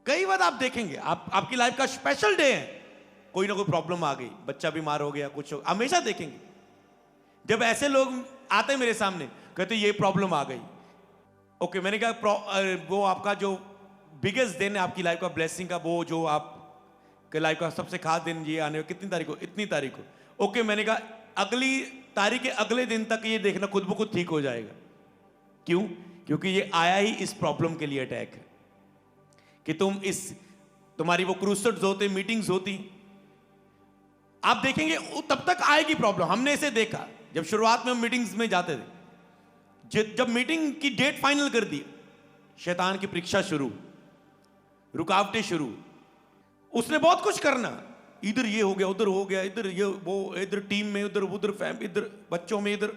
कई बार आप देखेंगे, आपकी लाइफ का स्पेशल डे है, कोई ना कोई प्रॉब्लम आ गई, बच्चा बीमार हो गया, कुछ हो, हमेशा देखेंगे जब ऐसे लोग आते हैं मेरे सामने, कहते ये प्रॉब्लम आ गई। ओके, मैंने कहा वो आपका जो बिगेस्ट दिन है आपकी लाइफ का, ब्लेसिंग का, वो जो आप के लाइफ का सबसे खास दिन ये आने कितनी तारीख को, इतनी तारीख को। ओके, मैंने कहा अगली तारीख के अगले दिन तक ये देखना खुद ब खुद ठीक हो जाएगा। क्यों? क्योंकि ये आया ही इस प्रॉब्लम के लिए, अटैक है कि तुम्हारी वो क्रूसेड्स होते, मीटिंग्स होती, आप देखेंगे तब तक आएगी प्रॉब्लम। हमने इसे देखा जब शुरुआत में हम मीटिंग्स में जाते थे, जब मीटिंग की डेट फाइनल कर दी, शैतान की परीक्षा शुरू, रुकावटें शुरू। उसने बहुत कुछ करना, इधर ये हो गया, उधर हो गया, इधर ये वो, इधर टीम में, उधर उधर फैमिली, इधर बच्चों में, इधर।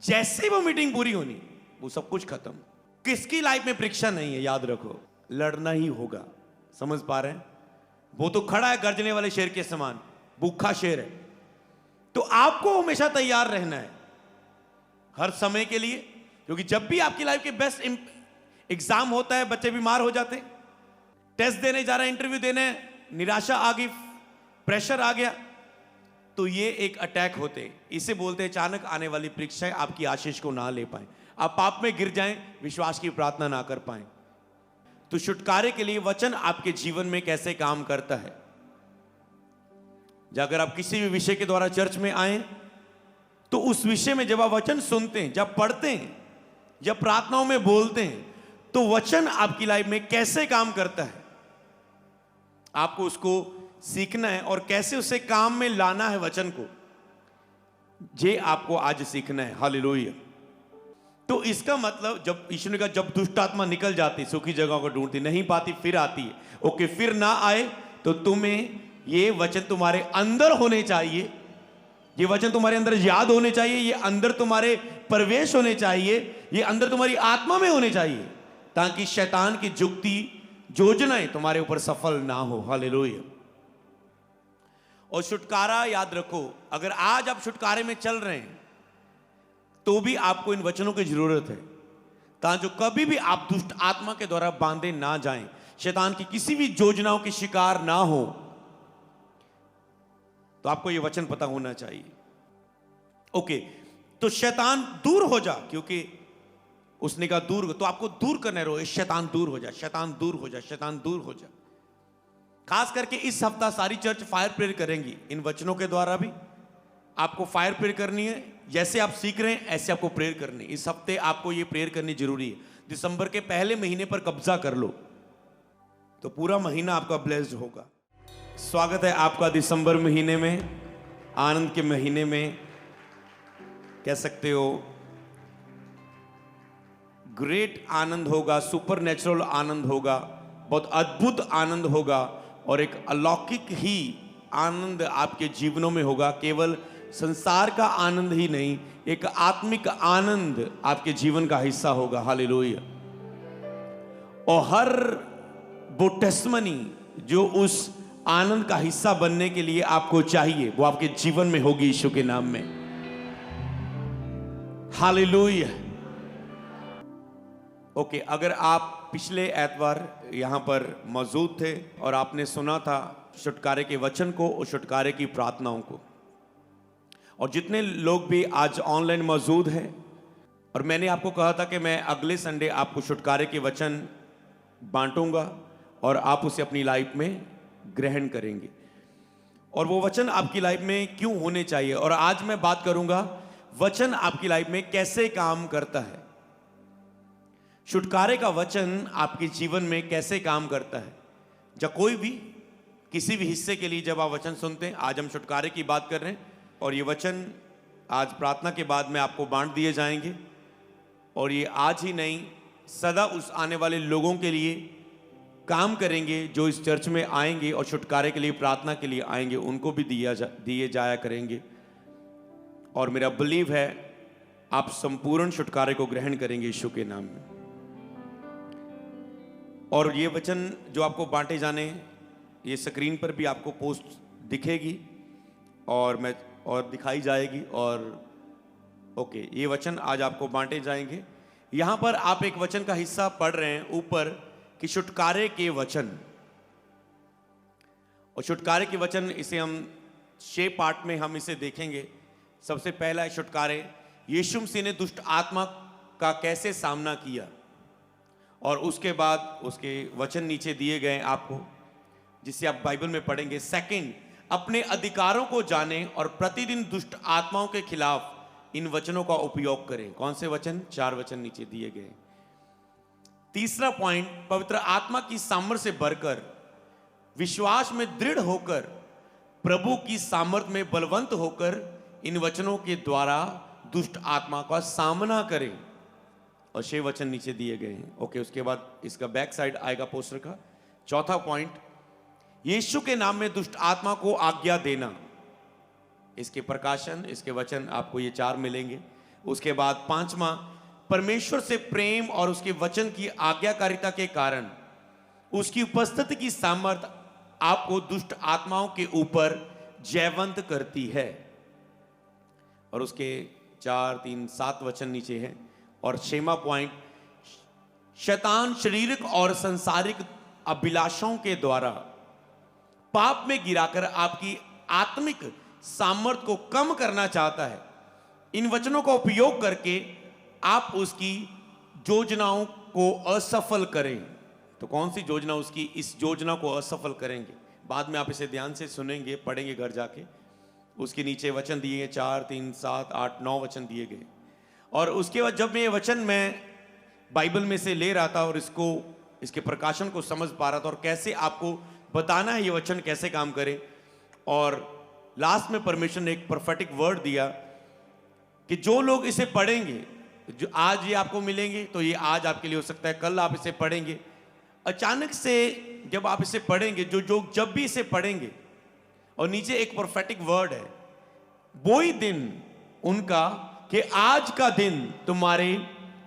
जैसे वो मीटिंग पूरी होनी, वो सब कुछ खत्म। किसकी लाइफ में परीक्षा नहीं है, याद रखो, लड़ना ही होगा। समझ पा रहे हैं? वो तो खड़ा है गर्जने वाले शेर के समान, भूखा शेर है। तो आपको हमेशा तैयार रहना है हर समय के लिए, क्योंकि जब भी आपकी लाइफ के बेस्ट एग्जाम होता है, बच्चे बीमार हो जाते हैं, टेस्ट देने जा रहे हैं, इंटरव्यू देने, निराशा आ गई, प्रेशर आ गया, तो ये एक अटैक होते। इसे बोलते हैं अचानक आने वाली परीक्षाएं आपकी आशीष को ना ले पाए, आप पाप में गिर जाएं, विश्वास की प्रार्थना ना कर पाए। तो छुटकारे के लिए वचन आपके जीवन में कैसे काम करता है। अगर आप किसी भी विषय के द्वारा चर्च में आए, तो उस विषय में जब आप वचन सुनते हैं, जब पढ़ते हैं, जब प्रार्थनाओं में बोलते हैं, तो वचन आपकी लाइफ में कैसे काम करता है, आपको उसको सीखना है और कैसे उसे काम में लाना है वचन को, ये आपको आज सीखना है। हालेलुया। तो इसका मतलब, जब यीशु ने कहा जब दुष्ट आत्मा निकल जाती, सूखी जगहों को ढूंढती, नहीं पाती, फिर आती है। ओके, फिर ना आए तो तुम्हें ये वचन तुम्हारे अंदर होने चाहिए, ये वचन तुम्हारे अंदर याद होने चाहिए, ये अंदर तुम्हारे प्रवेश होने चाहिए, ये अंदर तुम्हारी आत्मा में होने चाहिए, ताकि शैतान की जुक्ति योजनाएं तुम्हारे ऊपर सफल ना हो। हालेलुया। और छुटकारा याद रखो, अगर आज आप छुटकारे में चल रहे हैं तो भी आपको इन वचनों की जरूरत है, ताकि जो कभी भी आप दुष्ट आत्मा के द्वारा बांधे ना जाएं, शैतान की किसी भी योजनाओं के शिकार ना हो। तो आपको यह वचन पता होना चाहिए। ओके, तो शैतान दूर हो जा, क्योंकि उसने कहा दूर, तो आपको दूर करने रहो, शैतान दूर हो जा, शैतान दूर हो जा, शैतान दूर हो जा। खास करके इस हफ्ता सारी चर्च फायर प्रेयर करेंगी, इन वचनों के द्वारा भी आपको फायर प्रेयर करनी है। जैसे आप सीख रहे हैं ऐसे आपको प्रेयर करनी है। इस हफ्ते आपको ये प्रेयर करनी जरूरी है। दिसंबर के पहले महीने पर कब्जा कर लो, तो पूरा महीना आपका ब्लेस्ड होगा। स्वागत है आपका दिसंबर महीने में, आनंद के महीने में, कह सकते हो ग्रेट आनंद होगा, सुपर नेचुरल आनंद होगा, बहुत अद्भुत आनंद होगा, और एक अलौकिक ही आनंद आपके जीवनों में होगा। केवल संसार का आनंद ही नहीं, एक आत्मिक आनंद आपके जीवन का हिस्सा होगा। हालेलुया। और हर वो टेस्टमनी जो उस आनंद का हिस्सा बनने के लिए आपको चाहिए, वो आपके जीवन में होगी यीशु के नाम में। हालेलुया। ओके, अगर आप पिछले एतवार यहां पर मौजूद थे और आपने सुना था छुटकारे के वचन को और छुटकारे की प्रार्थनाओं को, और जितने लोग भी आज ऑनलाइन मौजूद हैं, और मैंने आपको कहा था कि मैं अगले संडे आपको छुटकारे के वचन बांटूंगा और आप उसे अपनी लाइफ में ग्रहण करेंगे, और वो वचन आपकी लाइफ में क्यों होने चाहिए। और आज मैं बात करूंगा वचन आपकी लाइफ में कैसे काम करता है। छुटकारे का वचन आपके जीवन में कैसे काम करता है। जब कोई भी किसी भी हिस्से के लिए जब आप वचन सुनते हैं, आज हम छुटकारे की बात कर रहे हैं, और ये वचन आज प्रार्थना के बाद में आपको बांट दिए जाएंगे, और ये आज ही नहीं सदा उस आने वाले लोगों के लिए काम करेंगे जो इस चर्च में आएंगे और छुटकारे के लिए प्रार्थना के लिए आएंगे, उनको भी दिए जाया करेंगे। और मेरा बिलीव है आप संपूर्ण छुटकारे को ग्रहण करेंगे यीशु के नाम में। और ये वचन जो आपको बांटे जाने, ये स्क्रीन पर भी आपको पोस्ट दिखेगी और दिखाई जाएगी। और ओके, ये वचन आज आपको बांटे जाएंगे। यहाँ पर आप एक वचन का हिस्सा पढ़ रहे हैं ऊपर कि छुटकारे के वचन, और छुटकारे के वचन इसे हम 6 पार्ट में हम इसे देखेंगे। सबसे पहला है छुटकारे, यीशु मसीह ने दुष्ट आत्मा का कैसे सामना किया, और उसके बाद उसके वचन नीचे दिए गए आपको, जिसे आप बाइबल में पढ़ेंगे। सेकंड, अपने अधिकारों को जानें और प्रतिदिन दुष्ट आत्माओं के खिलाफ इन वचनों का उपयोग करें। कौन से वचन? 4 वचन नीचे दिए गए। तीसरा पॉइंट, पवित्र आत्मा की सामर्थ्य से बढ़कर विश्वास में दृढ़ होकर प्रभु की सामर्थ्य में बलवंत होकर इन वचनों के द्वारा दुष्ट आत्मा का सामना करें, और 6 वचन नीचे दिए गए हैं। ओके, उसके बाद इसका बैक साइड आएगा पोस्टर का। चौथा पॉइंट, यीशु के नाम में दुष्ट आत्मा को आज्ञा देना। इसके प्रकाशन, इसके वचन आपको ये 4 मिलेंगे। उसके बाद 5वां, परमेश्वर से प्रेम और उसके वचन की आज्ञाकारिता के कारण उसकी उपस्थिति की सामर्थ्य आपको दुष्ट आत्माओं के ऊपर जयवंत करती है। और उसके 4, 3, 7 वचन नीचे है। और 6वां पॉइंट, शैतान शारीरिक और सांसारिक अभिलाषाओं के द्वारा पाप में गिराकर आपकी आत्मिक सामर्थ्य को कम करना चाहता है। इन वचनों का उपयोग करके आप उसकी योजनाओं को असफल करें। तो कौन सी योजना उसकी इस योजना को असफल करेंगे? बाद में आप इसे ध्यान से सुनेंगे, पढ़ेंगे घर जाके। उसके नीचे वचन दिए गए 4, 3, 7, 8, 9 वचन दिए गए। और उसके बाद जब ये वचन मैं बाइबल में से ले रहा था और इसके प्रकाशन को समझ पा रहा था और कैसे आपको बताना है ये वचन कैसे काम करे, और लास्ट में परमेश्वर ने एक प्रोफेटिक वर्ड दिया कि जो लोग इसे पढ़ेंगे, जो आज ये आपको मिलेंगे तो ये आज आपके लिए हो सकता है, कल आप इसे पढ़ेंगे। अचानक से जब आप इसे पढ़ेंगे, जो जब भी इसे पढ़ेंगे, और नीचे एक प्रोफेटिक वर्ड है, वो ही दिन उनका कि आज का दिन तुम्हारे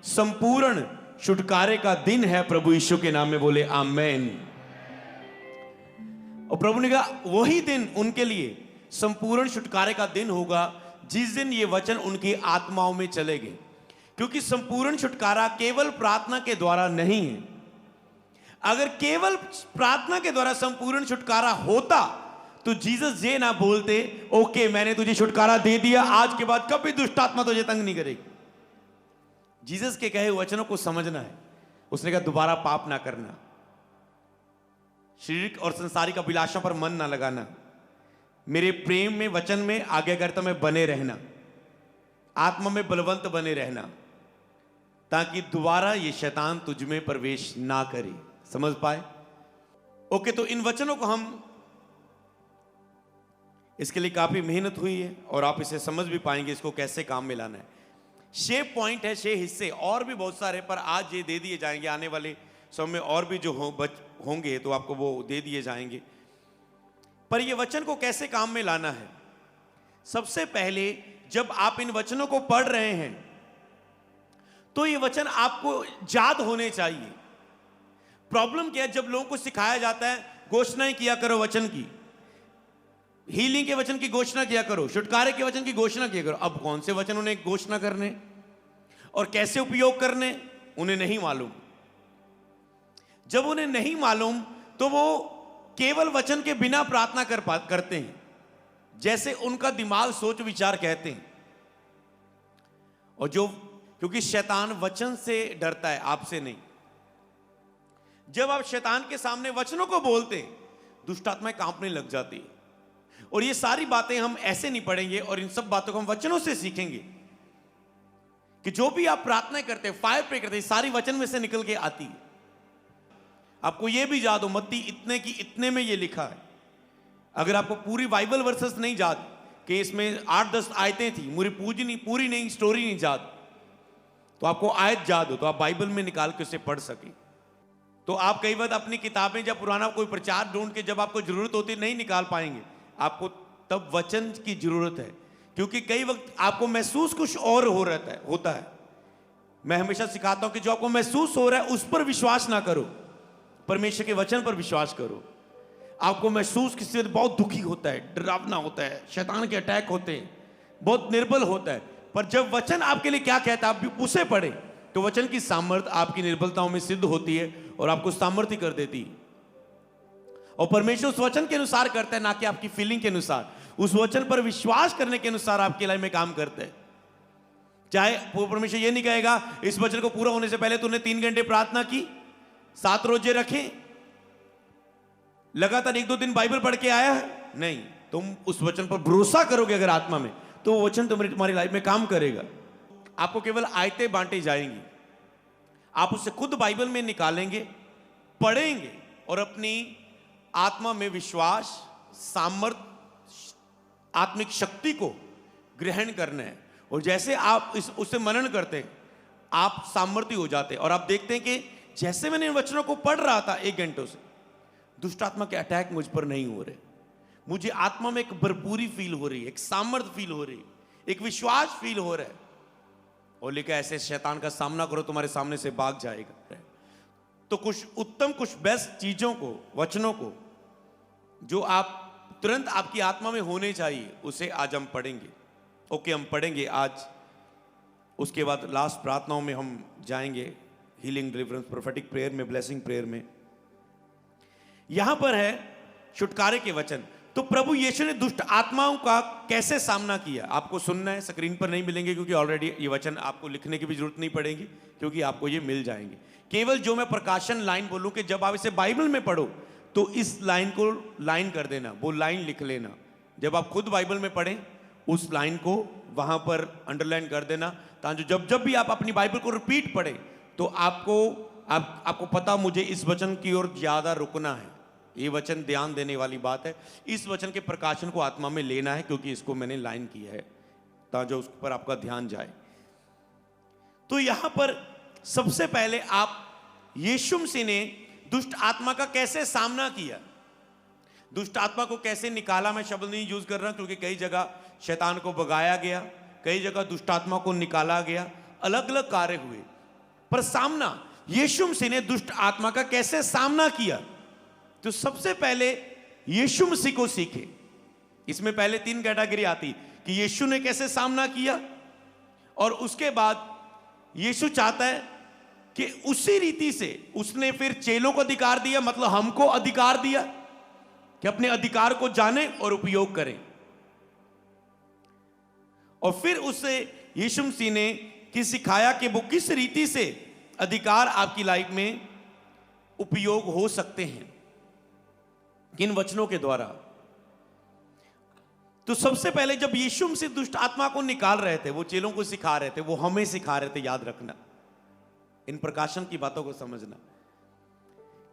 संपूर्ण छुटकारे का दिन है। प्रभु यीशु के नाम में बोले आमेन। और प्रभु ने कहा वही दिन उनके लिए संपूर्ण छुटकारे का दिन होगा जिस दिन ये वचन उनकी आत्माओं में चलेंगे। क्योंकि संपूर्ण छुटकारा केवल प्रार्थना के द्वारा नहीं है। अगर केवल प्रार्थना के द्वारा संपूर्ण छुटकारा होता तो जीसस ये ना बोलते, ओके मैंने तुझे छुटकारा दे दिया, आज के बाद कभी दुष्ट आत्मा तुझे तंग नहीं करेगी। जीसस के कहे वचनों को समझना है। उसने कहा दोबारा पाप ना करना, शारीरिक और संसारिक अभिलाषा पर मन ना लगाना, मेरे प्रेम में, वचन में, आज्ञाकारिता में बने रहना, आत्मा में बलवंत बने रहना, ताकि दोबारा ये शैतान तुझ में प्रवेश ना करे। समझ पाए? ओके, तो इन वचनों को हम, इसके लिए काफी मेहनत हुई है और आप इसे समझ भी पाएंगे इसको कैसे काम में लाना है। 6 पॉइंट है, 6 हिस्से, और भी बहुत सारे, पर आज ये दे दिए जाएंगे। आने वाले समय में और भी जो होंगे तो आपको वो दे दिए जाएंगे। पर ये वचन को कैसे काम में लाना है? सबसे पहले जब आप इन वचनों को पढ़ रहे हैं तो ये वचन आपको याद होने चाहिए। प्रॉब्लम क्या है, जब लोगों को सिखाया जाता है घोषणा किया करो वचन की, हीलिंग के वचन की घोषणा किया करो, छुटकारे के वचन की घोषणा किया करो। अब कौन से वचन उन्हें घोषणा करने और कैसे उपयोग करने उन्हें नहीं मालूम। जब उन्हें नहीं मालूम तो वो केवल वचन के बिना प्रार्थना करते हैं, जैसे उनका दिमाग सोच विचार कहते हैं। और क्योंकि शैतान वचन से डरता है, आपसे नहीं। जब आप शैतान के सामने वचनों को बोलते हैं, दुष्ट आत्माएं कांपने लग जाती है। और ये सारी बातें हम ऐसे नहीं पढ़ेंगे, और इन सब बातों को हम वचनों से सीखेंगे कि जो भी आप प्रार्थना करते हैं, फायर प्रे करते हैं, सारी वचन में से निकल के आती है। आपको ये भी याद हो, मत्ती इतने की इतने में ये लिखा है। अगर आपको पूरी बाइबल वर्सेस नहीं याद कि इसमें 8-10 आयतें थी, पूरी नहीं स्टोरी नहीं याद, तो आपको आयत याद हो तो आप बाइबल में निकाल के उसे पढ़ सके। तो आप कई बार अपनी किताबें जब पुराना कोई प्रचार ढूंढ के जब आपको जरूरत होती नहीं निकाल पाएंगे, आपको तब वचन की जरूरत है। क्योंकि कई वक्त आपको महसूस कुछ और होता है। मैं हमेशा सिखाता हूं कि जो आपको महसूस हो रहा है उस पर विश्वास ना करो, परमेश्वर के वचन पर विश्वास करो। आपको महसूस किसी वक्त बहुत दुखी होता है, डरावना होता है, शैतान के अटैक होते हैं, बहुत निर्बल होता है, पर जब वचन आपके लिए क्या कहता है आप उसे पढ़े तो वचन की सामर्थ्य आपकी निर्बलताओं में सिद्ध होती है और आपको सामर्थ्य कर देती है। और परमेश्वर उस वचन के अनुसार करता है, ना कि आपकी फीलिंग के अनुसार। उस वचन पर विश्वास करने के अनुसार आपकी लाइफ में काम करता है। चाहे वो परमेश्वर ये नहीं कहेगा इस वचन को पूरा होने से पहले तूने 3 घंटे प्रार्थना की, 7 रोजे रखे, लगातार 1-2 दिन बाइबल पढ़ के आया है, नहीं। तुम उस वचन पर भरोसा करोगे अगर आत्मा में, तो वो वचन तुम्हारी लाइफ में काम करेगा। आपको केवल आयतें बांटी जाएंगी, आप उससे खुद बाइबल में निकालेंगे, पढ़ेंगे और अपनी आत्मा में विश्वास, सामर्थ, आत्मिक शक्ति को ग्रहण करना है। और जैसे आप उससे मनन करते हैं, आप सामर्थ्य हो जाते हैं। और आप देखते हैं कि जैसे मैंने इन वचनों को पढ़ रहा था 1 घंटों से, दुष्ट आत्मा के अटैक मुझ पर नहीं हो रहे। मुझे आत्मा में एक भरपूरी फील हो रही है, एक सामर्थ्य फील हो रही है, एक विश्वास फील हो रहा है। और लिखा ऐसे शैतान का सामना करो, तुम्हारे सामने से भाग जाएगा। तो कुछ उत्तम, कुछ बेस्ट चीजों को, वचनों को जो आप तुरंत आपकी आत्मा में होने चाहिए, उसे आज हम पढ़ेंगे। ओके, हम पढ़ेंगे आज। उसके बाद लास्ट प्रार्थनाओं में हम जाएंगे, हीलिंग, डिलीवरेंस, प्रोफेटिक प्रेयर में, ब्लेसिंग प्रेयर में। यहां पर है छुटकारे के वचन। तो प्रभु यीशु ने दुष्ट आत्माओं का कैसे सामना किया, आपको सुनना है। स्क्रीन पर नहीं मिलेंगे क्योंकि ऑलरेडी ये वचन आपको लिखने की भी जरूरत नहीं पड़ेगी, क्योंकि आपको ये मिल जाएंगे। केवल जो मैं प्रकाशन लाइन बोलूं कि जब आप इसे बाइबल में पढ़ो तो इस लाइन को लाइन कर देना, वो लाइन लिख लेना। जब आप खुद बाइबल में पढ़ें, उस लाइन को वहां पर अंडरलाइन कर देना, ताकि जब भी आप अपनी बाइबल को रिपीट पढ़ें तो आपको पता मुझे इस वचन की ओर ज्यादा रुकना है। ये वचन ध्यान देने वाली बात है। इस वचन के प्रकाशन को आत्मा में लेना है, क्योंकि इसको मैंने लाइन किया है, ताकि उस पर आपका ध्यान जाए। तो यहां पर सबसे पहले आप यीशु मसीह ने दुष्ट आत्मा का कैसे सामना किया, दुष्ट आत्मा को कैसे निकाला। मैं शब्द नहीं यूज कर रहा क्योंकि कई जगह शैतान को भगाया गया, कई जगह दुष्ट आत्मा को निकाला गया, अलग अलग कार्य हुए। पर सामना यीशु मसीह ने दुष्ट आत्मा का कैसे सामना किया, तो सबसे पहले यीशु मसीह को सीखे। इसमें पहले 3 कैटेगरी आती कि यीशु ने कैसे सामना किया, और उसके बाद यीशु चाहता है कि उसी रीति से उसने फिर चेलों को अधिकार दिया, मतलब हमको अधिकार दिया कि अपने अधिकार को जाने और उपयोग करें। और फिर उससे यीशु मसीह ने सिखाया कि वो किस रीति से अधिकार आपकी लाइफ में उपयोग हो सकते हैं, किन वचनों के द्वारा। तो सबसे पहले जब यीशु मसीह दुष्ट आत्मा को निकाल रहे थे, वो चेलों को सिखा रहे थे, वो हमें सिखा रहे थे। याद रखना, इन प्रकाशन की बातों को समझना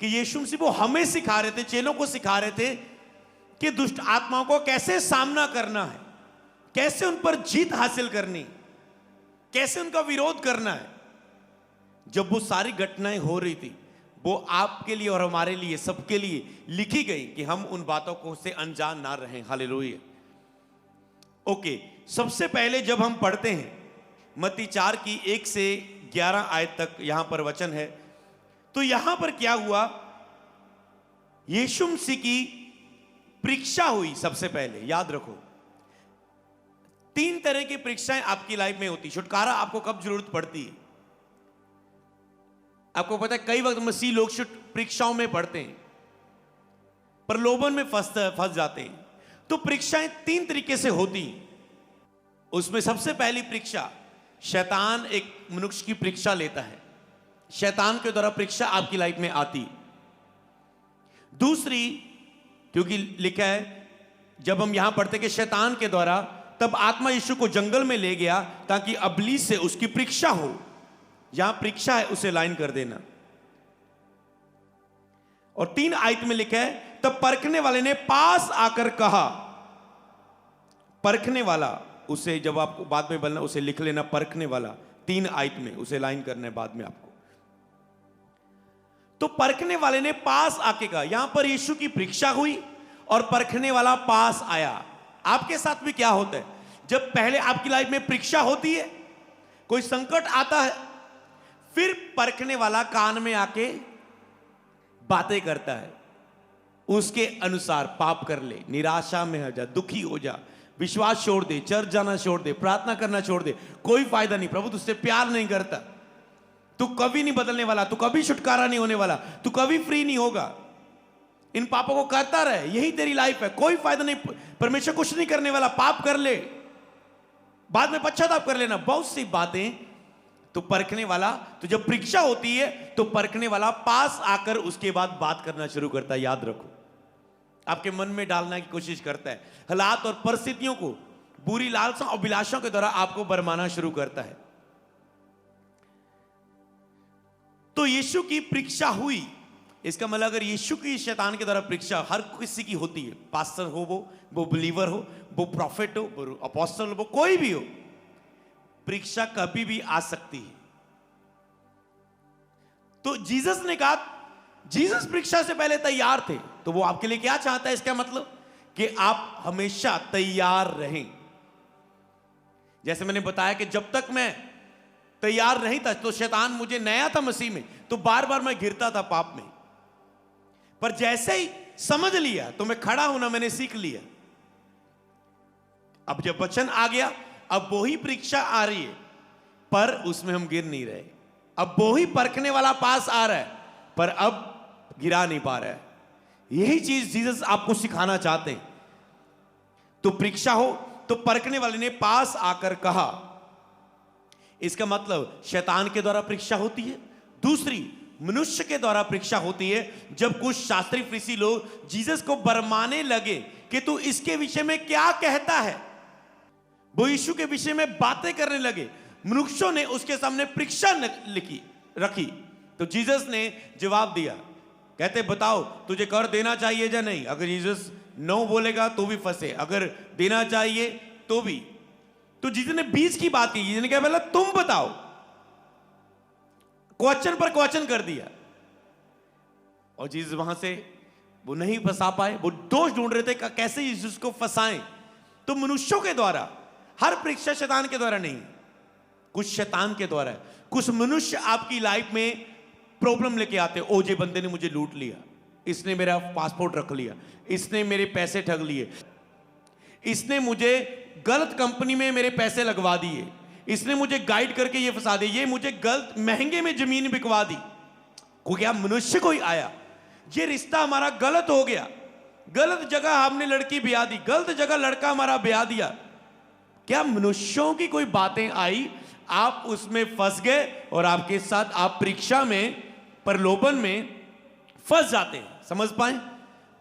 कि यीशु मसीह वो हमें सिखा रहे थे, चेलों को सिखा रहे थे कि दुष्ट आत्माओं को कैसे सामना करना है, कैसे उन पर जीत हासिल करनी, कैसे उनका विरोध करना है। जब वो सारी घटनाएं हो रही थी, वो आपके लिए और हमारे लिए, सबके लिए लिखी गई कि हम उन बातों को से अनजान ना रहें। हालेलुया। ओके, सबसे पहले जब हम पढ़ते हैं मत्ती 4 की 1 से 11 आयत तक यहां पर वचन है, तो यहां पर क्या हुआ, यीशु मसीह की परीक्षा हुई। सबसे पहले याद रखो, 3 तरह की परीक्षाएं आपकी लाइफ में होती। छुटकारा आपको कब जरूरत पड़ती है, आपको पता है कई वक्त मसीह लोग परीक्षाओं में पढ़ते हैं, प्रलोभन में फंस जाते हैं। तो परीक्षाएं 3 तरीके से होती हैं। उसमें सबसे पहली परीक्षा, शैतान एक मनुष्य की परीक्षा लेता है, शैतान के द्वारा परीक्षा आपकी लाइफ में आती। दूसरी, क्योंकि लिखा है जब हम यहां पढ़ते कि शैतान के द्वारा, तब आत्मा यीशु को जंगल में ले गया ताकि इब्लीस से उसकी परीक्षा हो। यहां परीक्षा है, उसे लाइन कर देना। और 3 आयत में लिखा है, तब परखने वाले ने पास आकर कहा। परखने वाला, उसे जब आपको बाद में बोलना उसे लिख लेना, परखने वाला 3 आयत में, उसे लाइन करना है बाद में आपको। तो परखने वाले ने पास आके कहा, यहां पर यीशु की परीक्षा हुई और परखने वाला पास आया। आपके साथ भी क्या होता है, जब पहले आपकी लाइफ में परीक्षा होती है, कोई संकट आता है, फिर परखने वाला कान में आके बातें करता है, उसके अनुसार पाप कर ले, निराशा में हो जा, दुखी हो जा, विश्वास छोड़ दे, चर्च जाना छोड़ दे, प्रार्थना करना छोड़ दे, कोई फायदा नहीं, प्रभु तुझसे प्यार नहीं करता। तू कभी नहीं बदलने वाला, तू कभी छुटकारा नहीं होने वाला, तू कभी फ्री नहीं होगा। इन पापों को करता रहे, यही तेरी लाइफ है, कोई फायदा नहीं। परमेश्वर कुछ नहीं करने वाला। पाप कर ले, बाद में पश्चाताप कर लेना। बहुत सी बातें तो परखने वाला, तो जब परीक्षा होती है तो परखने वाला पास आकर उसके बाद बात करना शुरू करता है। याद रखो, आपके मन में डालने की कोशिश करता है। हालात और परिस्थितियों को बुरी लालसा और अभिलाषाओं के द्वारा आपको बरमाना शुरू करता है। तो यीशु की परीक्षा हुई, इसका मतलब अगर यीशु की शैतान के द्वारा परीक्षा हर किसी की होती है, पास्टर हो, वो बिलीवर हो, वो प्रॉफिट हो, वो अपोस्टल हो, वो कोई भी हो, परीक्षा कभी भी आ सकती है। तो जीसस ने कहा, जीसस परीक्षा से पहले तैयार थे, तो वो आपके लिए क्या चाहता है? इसका मतलब कि आप हमेशा तैयार रहें। जैसे मैंने बताया कि जब तक मैं तैयार नहीं था तो शैतान, मुझे नया था मसीह में, तो बार बार मैं गिरता था पाप में। पर जैसे ही समझ लिया तो मैं खड़ा होना मैंने सीख लिया। अब जब वचन आ गया, अब वो ही परीक्षा आ रही है, पर उसमें हम गिर नहीं रहे। अब वो ही परखने वाला पास आ रहा है, पर अब गिरा नहीं पा रहा है। यही चीज जीसस आपको सिखाना चाहते हैं। तो परीक्षा हो तो परखने वाले ने पास आकर कहा, इसका मतलब शैतान के द्वारा परीक्षा होती है। दूसरी, मनुष्य के द्वारा परीक्षा होती है। जब कुछ शास्त्री फरीसी लोग जीसस को बरमाने लगे कि तू इसके विषय में क्या कहता है, वो यीशु के विषय में बातें करने लगे। मनुष्यों ने उसके सामने परीक्षा रखी, तो जीसस ने जवाब दिया, कहते बताओ तुझे कर देना चाहिए या नहीं। अगर जीसस नो बोलेगा तो भी फंसे, अगर देना चाहिए तो भी। तो जीसस ने बीच की बात की, जीसस ने कहा पहले तुम बताओ, क्वेश्चन पर क्वेश्चन कर दिया। और जीसस वहां से वो नहीं फंसा पाए, वो दोष ढूंढ रहे थे कैसे यीशु को फंसाएं। तो मनुष्यों के द्वारा हर परीक्षा शैतान के द्वारा नहीं, कुछ शैतान के द्वारा है। कुछ मनुष्य आपकी लाइफ में प्रॉब्लम लेके आते हैं। ओजे बंदे ने मुझे लूट लिया, इसने मेरा पासपोर्ट रख लिया, इसने मेरे पैसे ठग लिए, इसने मुझे गलत कंपनी में मेरे पैसे लगवा दिए, इसने मुझे गाइड करके ये फंसा दिया, ये मुझे गलत महंगे में जमीन बिकवा दी। को क्या मनुष्य कोई आया, ये रिश्ता हमारा गलत हो गया, गलत जगह हमने लड़की ब्याह दी, गलत जगह लड़का हमारा ब्याह दिया। क्या मनुष्यों की कोई बातें आई, आप उसमें फंस गए और आपके साथ आप परीक्षा में, प्रलोभन में फंस जाते हैं। समझ पाए?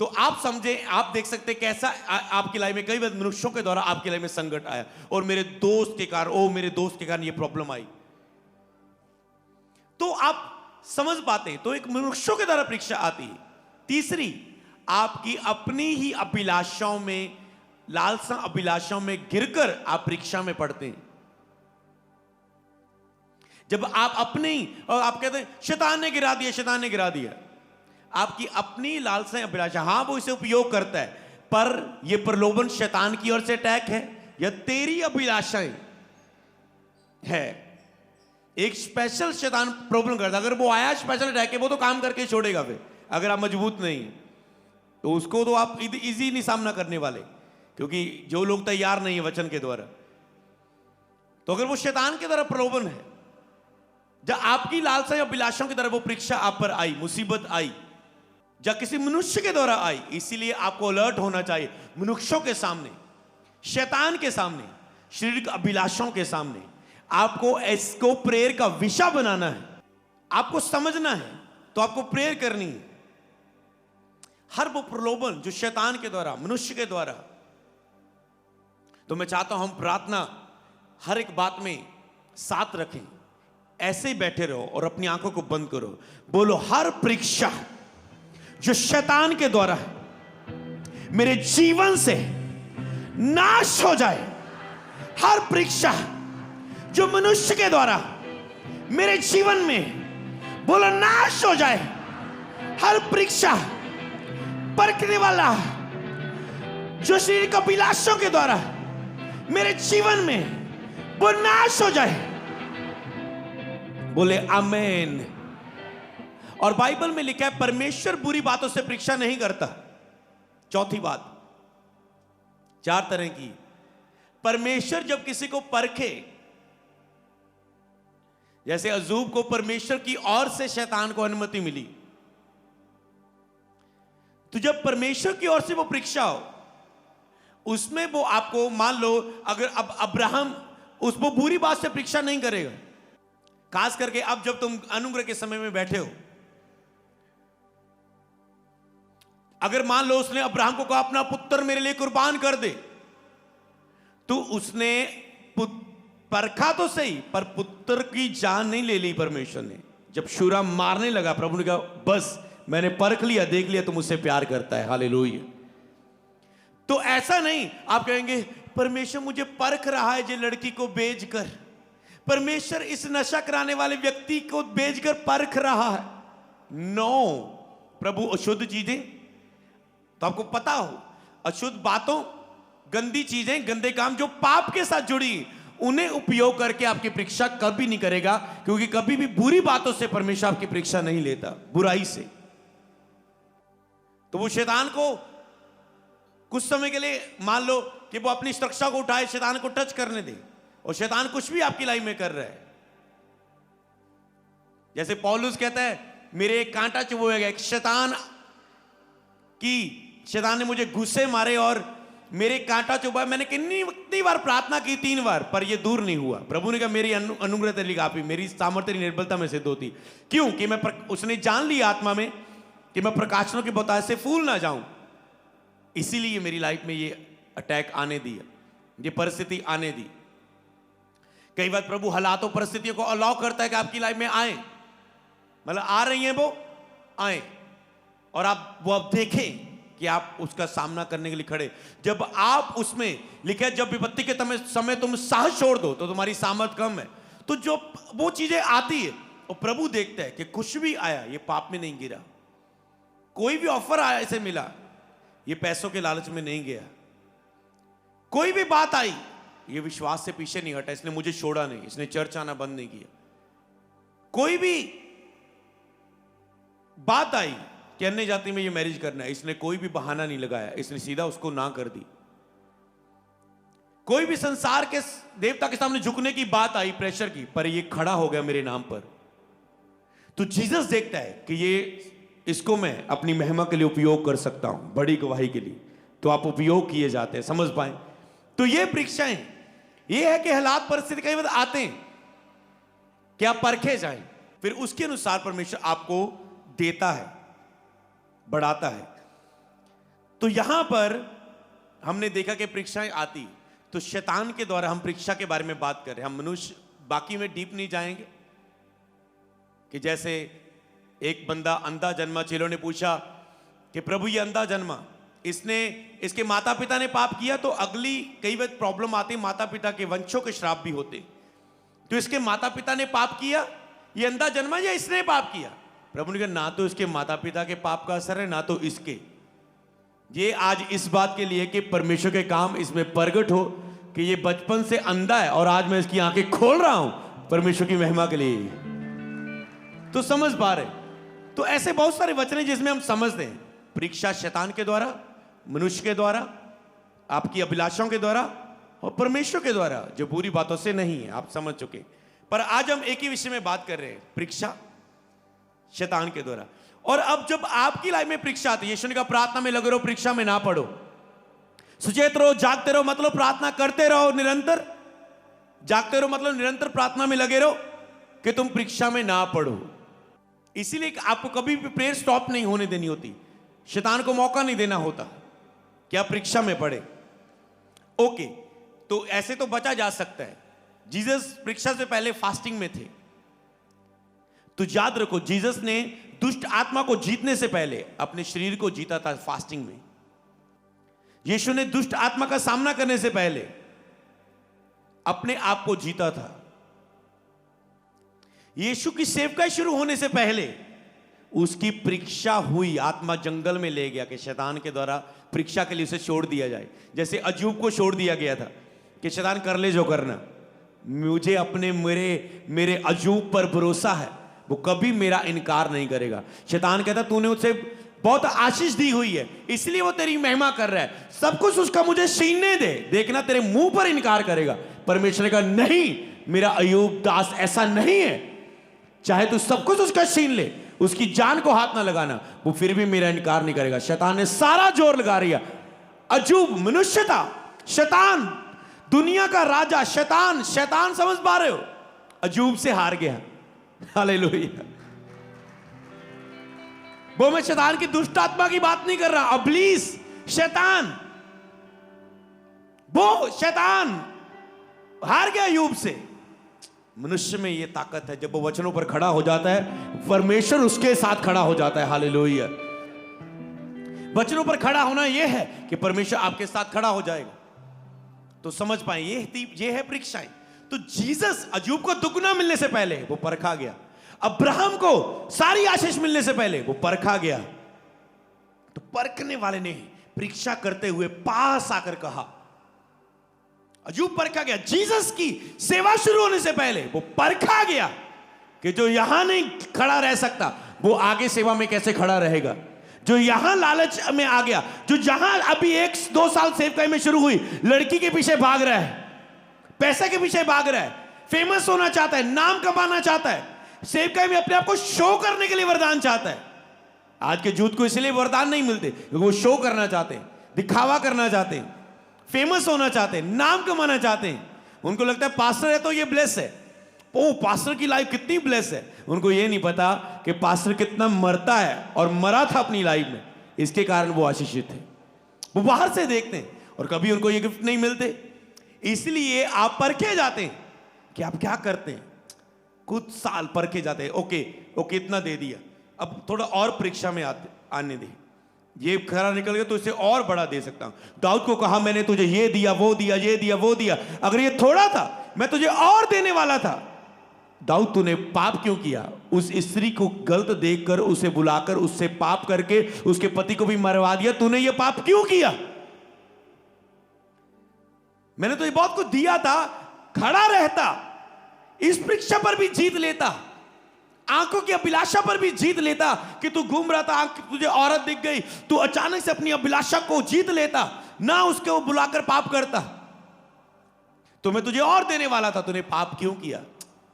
तो आप समझे, आप देख सकते कैसा आपकी लाइफ में कई बार मनुष्यों के द्वारा आपकी लाइफ में संकट आया, और मेरे दोस्त के कारण ये प्रॉब्लम आई। तो आप समझ पाते हैं। तो एक मनुष्यों के द्वारा परीक्षा आती है। तीसरी, आपकी अपनी ही अभिलाषाओं में, लालसा अभिलाषाओं में गिरकर आप परीक्षा में पड़ते हैं। जब आप अपने ही, और आप कहते हैं शैतान ने गिरा दिया, शैतान ने गिरा दिया। आपकी अपनी लालसाएं, अभिलाषा, हां वो इसे उपयोग करता है, पर यह प्रलोभन शैतान की ओर से अटैक है या तेरी अभिलाषाएं है। एक स्पेशल शैतान प्रॉब्लम करता है। अगर वो आया स्पेशल अटैक है, वो तो काम करके छोड़ेगा। फिर अगर आप मजबूत नहीं तो उसको तो आप इजी नहीं सामना करने वाले, क्योंकि जो लोग तैयार नहीं है वचन के द्वारा। तो अगर वो शैतान के द्वारा प्रलोभन है, जब आपकी लालसा या अभिलाषाओं की तरह वो परीक्षा आप पर आई, मुसीबत आई, जब किसी मनुष्य के द्वारा आई, इसीलिए आपको अलर्ट होना चाहिए। मनुष्यों के सामने, शैतान के सामने, शारीरिक अभिलाषाओं के सामने आपको इसको प्रेयर का विषय बनाना है, आपको समझना है, तो आपको प्रेयर करनी है। हर वो प्रलोभन जो शैतान के द्वारा, मनुष्य के द्वारा, तो मैं चाहता हूं हम प्रार्थना हर एक बात में साथ रखें। ऐसे ही बैठे रहो और अपनी आंखों को बंद करो। बोलो, हर परीक्षा जो शैतान के द्वारा है मेरे जीवन से नाश हो जाए। हर परीक्षा जो मनुष्य के द्वारा मेरे जीवन में, बोलो, नाश हो जाए। हर परीक्षा परखने वाला जो शारीरिक अभिलाषाओं के द्वारा मेरे जीवन में, वो नाश हो जाए। बोले आमेन। और बाइबल में लिखा है परमेश्वर बुरी बातों से परीक्षा नहीं करता। चौथी बात, 4 तरह की परमेश्वर जब किसी को परखे, जैसे अजूब को परमेश्वर की ओर से शैतान को अनुमति मिली, तो जब परमेश्वर की ओर से वो परीक्षा हो, उसमें वो आपको मान लो, अगर अब अब्राहम उसको बुरी बात से परीक्षा नहीं करेगा, खास करके अब जब तुम अनुग्रह के समय में बैठे हो, अगर मान लो उसने अब्राहम को कहा अपना पुत्र मेरे लिए कुर्बान कर दे, तो उसने परखा तो सही, पर पुत्र की जान नहीं ले ली परमेश्वर ने। जब शूरा मारने लगा, प्रभु ने कहा बस मैंने परख लिया, देख लिया तुम मुझसे प्यार करता है, हालेलुया। तो ऐसा नहीं आप कहेंगे परमेश्वर मुझे परख रहा है, जो लड़की को बेचकर, परमेश्वर इस नशा कराने वाले व्यक्ति को बेचकर परख रहा है। नो, प्रभु अशुद्ध चीजें, तो आपको पता हो अशुद्ध बातों, गंदी चीजें, गंदे काम जो पाप के साथ जुड़ी, उन्हें उपयोग करके आपकी परीक्षा कभी नहीं करेगा, क्योंकि कभी भी बुरी बातों से परमेश्वर आपकी परीक्षा नहीं लेता, बुराई से। तो वो शैतान को कुछ समय के लिए मान लो कि वो अपनी सुरक्षा को उठाए, शैतान को टच करने दे, और शैतान कुछ भी आपकी लाइफ में कर रहा है। जैसे पौलुस कहता है मेरे एक कांटा चुभोया गया, एक शैतान ने मुझे घुसे मारे और मेरे कांटा चुभा, मैंने कितनी बार प्रार्थना की, 3 बार, पर ये दूर नहीं हुआ। प्रभु ने कहा मेरी अनुग्रह तेरी काफी, मेरी सामर्थ्य निर्बलता में सिद्ध होती। क्यों? कि उसने जान लिया आत्मा में कि मैं प्रकाशनों के बताए से फूल ना जाऊं, इसीलिए मेरी लाइफ में ये अटैक आने दिया, ये परिस्थिति आने दी। कई बार प्रभु हालातों परिस्थितियों को अलाउ करता है कि आपकी लाइफ में आए, मतलब आ रही हैं वो आए, और आप वो अब देखें कि आप उसका सामना करने के लिए खड़े। जब आप उसमें लिखा है जब विपत्ति के समय तुम साहस छोड़ दो तो तुम्हारी सामर्थ कम है। तो जो वो चीजें आती है और प्रभु देखता है कि कुछ भी आया ये पाप में नहीं गिरा, कोई भी ऑफर आया इसे मिला ये पैसों के लालच में नहीं गया, कोई भी बात आई ये विश्वास से पीछे नहीं हटा, इसने मुझे छोड़ा नहीं, इसने चर्च आना बंद नहीं किया। कोई भी बात आई कि अन्य जाति में ये मैरिज करना है, इसने कोई भी बहाना नहीं लगाया, इसने सीधा उसको ना कर दी। कोई भी संसार के देवता के सामने झुकने की बात आई प्रेशर की, पर ये खड़ा हो गया मेरे नाम पर। तो जीसस देखता है कि ये इसको मैं अपनी महिमा के लिए उपयोग कर सकता हूं, बड़ी गवाही के लिए, तो आप उपयोग किए जाते हैं, समझ पाए। तो ये परीक्षाएं ये है कि हालात परिस्थिति कई बार आते हैं कि आप परखे जाएं, फिर उसके अनुसार परमेश्वर आपको देता है, बढ़ाता है। तो यहां पर हमने देखा कि परीक्षाएं आती, तो शैतान के द्वारा हम परीक्षा के बारे में बात कर रहे हैं। हम मनुष्य बाकी में डीप नहीं जाएंगे कि जैसे एक बंदा अंधा जन्मा, चेलों ने पूछा कि प्रभु ये अंधा जन्मा, इसके माता पिता ने पाप किया, तो अगली कई बार प्रॉब्लम आती, माता पिता के वंशों के श्राप भी होते। तो इसके माता पिता ने पाप किया, ये अंधा जन्मा, या इसने पाप किया? प्रभु ने कहा ना तो इसके माता पिता के पाप का असर है ना तो इसके, ये आज इस बात के लिए कि परमेश्वर के काम इसमें प्रगट हो कि ये बचपन से अंधा है और आज मैं इसकी आंखें खोल रहा हूं परमेश्वर की महिमा के लिए। तो समझ पा रहे? तो ऐसे बहुत सारे वचन हैं जिसमें हम समझते हैं परीक्षा शैतान के द्वारा, मनुष्य के द्वारा, आपकी अभिलाषाओं के द्वारा और परमेश्वर के द्वारा, जो बुरी बातों से नहीं है, आप समझ चुके। पर आज हम एक ही विषय में बात कर रहे हैं, परीक्षा शैतान के द्वारा। और अब जब आपकी लाइफ में परीक्षा आती है, यीशु ने कहा प्रार्थना में लगे रहो, परीक्षा में ना पड़ो, सुचेत रहो, जागते रहो, मतलब प्रार्थना करते रहो निरंतर, जागते रहो मतलब निरंतर प्रार्थना में लगे रहो कि तुम परीक्षा में ना पड़ो। इसीलिए आपको कभी भी प्रेयर स्टॉप नहीं होने देनी होती, शैतान को मौका नहीं देना होता कि आप परीक्षा में पड़े। ओके, तो ऐसे तो बचा जा सकता है। जीसस परीक्षा से पहले फास्टिंग में थे, तो याद रखो जीसस ने दुष्ट आत्मा को जीतने से पहले अपने शरीर को जीता था फास्टिंग में। यीशु ने दुष्ट आत्मा का सामना करने से पहले अपने आप को जीता था। यीशु की सेवकाई शुरू होने से पहले उसकी परीक्षा हुई, आत्मा जंगल में ले गया कि शैतान के द्वारा परीक्षा के लिए उसे छोड़ दिया जाए। जैसे अय्यूब को छोड़ दिया गया था कि शैतान कर ले जो करना, मुझे अपने मेरे अय्यूब पर भरोसा है, वो कभी मेरा इनकार नहीं करेगा। शैतान कहता तूने उसे बहुत आशीष दी हुई है इसलिए वो तेरी महिमा कर रहा है, सब कुछ उसका मुझे छीनने दे, देखना तेरे मुंह पर इनकार करेगा। परमेश्वर ने कहा नहीं, मेरा अय्यूब दास ऐसा नहीं है, चाहे तू सब कुछ उसका छीन ले, उसकी जान को हाथ ना लगाना, वो फिर भी मेरा इनकार नहीं करेगा। शैतान ने सारा जोर लगा रही है। अजूब मनुष्य था, शैतान, दुनिया का राजा शैतान, शैतान समझ पा रहे हो, अजूब से हार गया। हालेलुया। वो मैं शैतान की दुष्ट आत्मा की बात नहीं कर रहा, अब्लीस, शैतान, वो शैतान हार गया अय्यूब से। मनुष्य में ये ताकत है, जब वो वचनों पर खड़ा हो जाता है, परमेश्वर उसके साथ खड़ा हो जाता है। हालेलुया। वचनों पर खड़ा होना यह है कि परमेश्वर आपके साथ खड़ा हो जाएगा। तो समझ पाए ये है परीक्षाएं। तो जीसस अय्यूब को दुगना मिलने से पहले वो परखा गया, अब्राहम को सारी आशीष मिलने से पहले वो परखा गया। तो परखने वाले ने परीक्षा करते हुए पास आकर कहा, अय्यूब परखा गया। जीसस की सेवा शुरू होने से पहले वो परखा गया कि जो यहां नहीं खड़ा रह सकता वो आगे सेवा में कैसे खड़ा रहेगा। जो यहां लालच में आ गया, जो जहां अभी 1-2 साल सेवकाई में शुरू हुई, लड़की के पीछे भाग रहा है, पैसे के पीछे भाग रहा है, फेमस होना चाहता है, नाम कमाना चाहता है, सेवकाई में अपने आप को शो करने के लिए वरदान चाहता है। आज के यूथ को इसलिए वरदान नहीं मिलते क्योंकि वो शो करना चाहते हैं, दिखावा करना चाहते हैं, फेमस होना चाहते हैं, नाम कमाना चाहते हैं। उनको लगता है पास्टर है तो ये ब्लेस है। ओ पास्टर की लाइफ कितनी ब्लेस है। उनको ये नहीं पता कि पास्टर कितना मरता है और मरा था अपनी लाइफ में, इसके कारण वो आशीषित थे। वो बाहर से देखते हैं और कभी उनको ये गिफ्ट नहीं मिलते। इसलिए आप परखे जाते हैं कि आप क्या करते हैं। कुछ साल परखे जाते हैं, ओके इतना दे दिया, अब थोड़ा और परीक्षा में आने दे, ये खरा निकल गया तो इसे और बड़ा दे सकता हूं। दाऊद को कहा मैंने तुझे ये दिया, वो दिया, ये दिया, वो दिया, अगर ये थोड़ा था मैं तुझे और देने वाला था। दाऊद तूने पाप क्यों किया? उस स्त्री को गलत देखकर उसे बुलाकर उससे पाप करके उसके पति को भी मरवा दिया। तूने ये पाप क्यों किया? मैंने तुझे बहुत कुछ दिया था, खड़ा रहता, इस परीक्षा पर भी जीत लेता, आंखों की अभिलाषा पर भी जीत लेता कि तू घूम रहा था, तुझे औरत दिख गई, तू अचानक से अपनी अभिलाषा को जीत लेता, ना उसके वो बुलाकर पाप करता, तो मैं तुझे और देने वाला था। तूने पाप क्यों किया?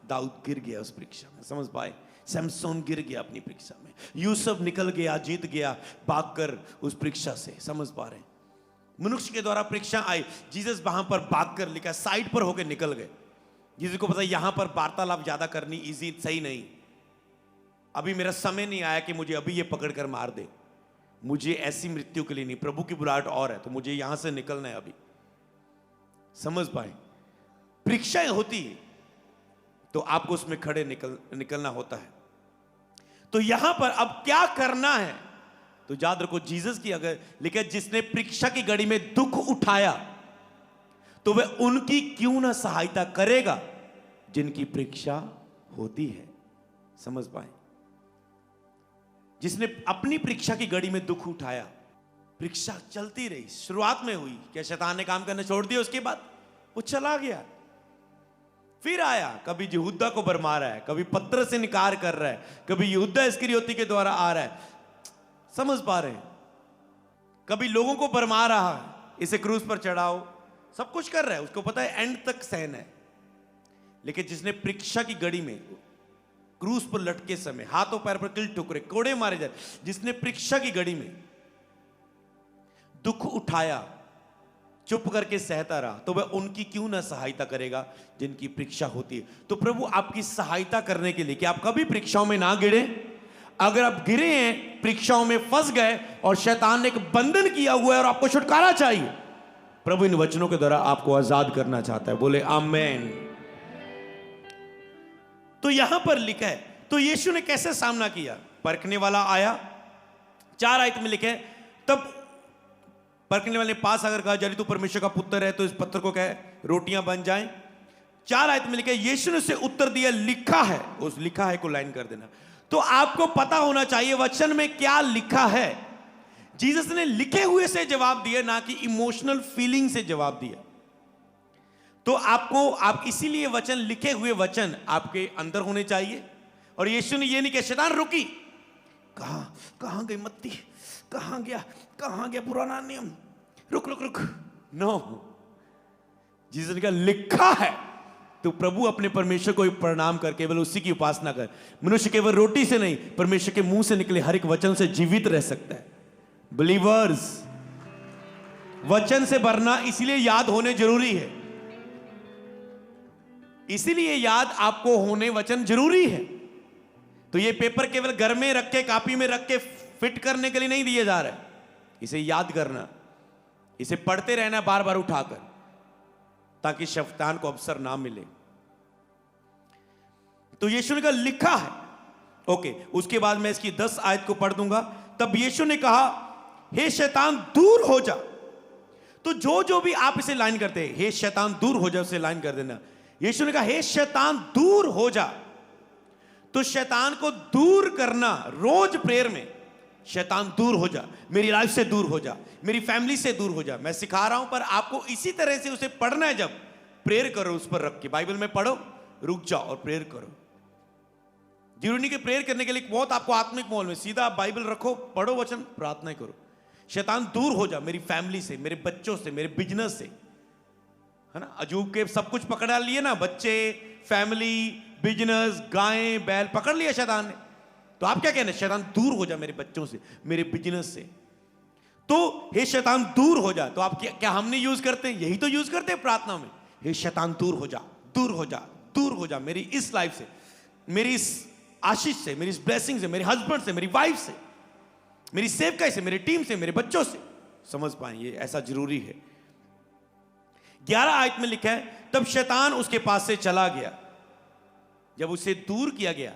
दाऊद गिर गया उस परीक्षा में, समझ पाए? सैमसोन गिर गया अपनी परीक्षा में, यूसुफ निकल गया, जीत गया भागकर उस परीक्षा से, समझ पा रहे हैं? मनुष्य के द्वारा परीक्षा आई, जीसस वहां पर भागकर, लिखा साइड पर होकर निकल गए। जिसको पता यहां पर वार्तालाप ज्यादा करनी इजी सही नहीं, अभी मेरा समय नहीं आया कि मुझे अभी ये पकड़कर मार दे, मुझे ऐसी मृत्यु के लिए नहीं, प्रभु की बुलाहट और है, तो मुझे यहां से निकलना है अभी। समझ पाए? परीक्षाएं होती है तो आपको उसमें खड़े निकलना होता है। तो यहां पर अब क्या करना है? तो याद रखो, जीसस की अगर लिखा जिसने परीक्षा की घड़ी में दुख उठाया तो वह उनकी क्यों ना सहायता करेगा जिनकी परीक्षा होती है। समझ पाए? जिसने अपनी परीक्षा की घड़ी में दुख उठाया, परीक्षा चलती रही, शुरुआत में हुई, क्या शैतान ने काम करना छोड़ दिया? उसके बाद वो चला गया, फिर आया, कभी यहूदा को भरमा रहा है, कभी पत्र से इनकार कर रहा है, कभी यहूदा इस्करियोती के द्वारा आ रहा है, समझ पा रहे हैं? कभी लोगों को भरमा रहा है, इसे क्रूस पर चढ़ाओ, सब कुछ कर रहा है, उसको पता है एंड तक सहन है। लेकिन जिसने परीक्षा की घड़ी में क्रूस पर लटके समय हाथों पैर पर किल ठुकरे, कोड़े मारे जाए, जिसने परीक्षा की घड़ी में दुख उठाया, चुप करके सहता रहा, तो वह उनकी क्यों ना सहायता करेगा जिनकी परीक्षा होती है। तो प्रभु आपकी सहायता करने के लिए कि आप कभी परीक्षाओं में ना गिरे। अगर आप गिरे हैं, परीक्षाओं में फंस गए और शैतान ने एक बंधन किया हुआ है और आपको छुटकारा चाहिए, प्रभु इन वचनों के द्वारा आपको आजाद करना चाहता है। बोले आमेन। तो यहां पर लिखा है, तो यीशु ने कैसे सामना किया? परखने वाला आया, 4 आयत में लिखे, तब परखने वाले ने पास आकर कहा, यदि तू परमेश्वर का पुत्र है तो इस पत्थर को कहे रोटियां बन जाएं। 4 आयत में लिखे, यीशु ने उसे उत्तर दिया, लिखा है। उस लिखा है को लाइन कर देना। तो आपको पता होना चाहिए वचन में क्या लिखा है। जीसस ने लिखे हुए से जवाब दिया, ना कि इमोशनल फीलिंग से जवाब दिया। तो आप इसीलिए वचन, लिखे हुए वचन आपके अंदर होने चाहिए। और यीशु ने ये नहीं कहा, शैतान रुकी, कहां गई मत्ती, कहां गया पुराना नियम, रुक। नो, जीसस ने कहा लिखा है, तो प्रभु अपने परमेश्वर को प्रणाम कर, केवल उसी की उपासना कर। मनुष्य केवल रोटी से नहीं, परमेश्वर के मुंह से निकले हर एक वचन से जीवित रह सकता है। बिलीवर्स, वचन से भरना इसलिए याद होने जरूरी है, इसीलिए याद आपको होने वचन जरूरी है। तो ये पेपर केवल घर में रख के, कापी में रख के फिट करने के लिए नहीं दिया जा रहा है, इसे याद करना, इसे पढ़ते रहना बार बार उठाकर, ताकि शैतान को अवसर ना मिले। तो यीशु ने कहा लिखा है। ओके, उसके बाद मैं इसकी 10 आयत को पढ़ दूंगा। तब यीशु ने कहा, हे शैतान दूर हो जा। तो जो भी आप इसे लाइन करते हैं, हे शैतान दूर हो जा, उसे लाइन कर देना। यीशु ने कहा हे शैतान दूर हो जा। तो शैतान को दूर करना, रोज प्रेयर में शैतान दूर हो जा, मेरी लाइफ से दूर हो जा, मेरी फैमिली से दूर हो जा। मैं सिखा रहा हूं, पर आपको इसी तरह से उसे पढ़ना है। जब प्रेयर करो उस पर रख के, बाइबल में पढ़ो, रुक जाओ और प्रेयर करो। जरूरी नहीं कि प्रेयर करने के लिए बहुत आपको आत्मिक माहौल में, सीधा आप बाइबल रखो, पढ़ो वचन, प्रार्थना करो। शैतान दूर हो जा मेरी फैमिली से, मेरे बच्चों से, मेरे बिजनेस से, है ना। अजूब के सब कुछ पकड़ा लिए ना, बच्चे, फैमिली, बिजनेस, गायें, बैल, पकड़ लिया शैतान ने। तो आप क्या कहना, शैतान दूर हो जा मेरे बच्चों से, मेरे बिजनेस से। तो हे शैतान दूर हो जा, तो आप क्या हम नहीं यूज करते, यही तो यूज करते हैं प्रार्थना में। हे शैतान दूर हो जा, दूर हो जा, दूर हो जा मेरी इस लाइफ से, मेरी इस आशीष से, मेरी इस ब्लेसिंग से, मेरे हस्बैंड से, मेरी वाइफ से, मेरी सेवकाई से, मेरी टीम से, मेरे बच्चों से। समझ पाए, ये ऐसा जरूरी है। 11 आयत में लिखा है, तब शैतान उसके पास से चला गया। जब उसे दूर किया गया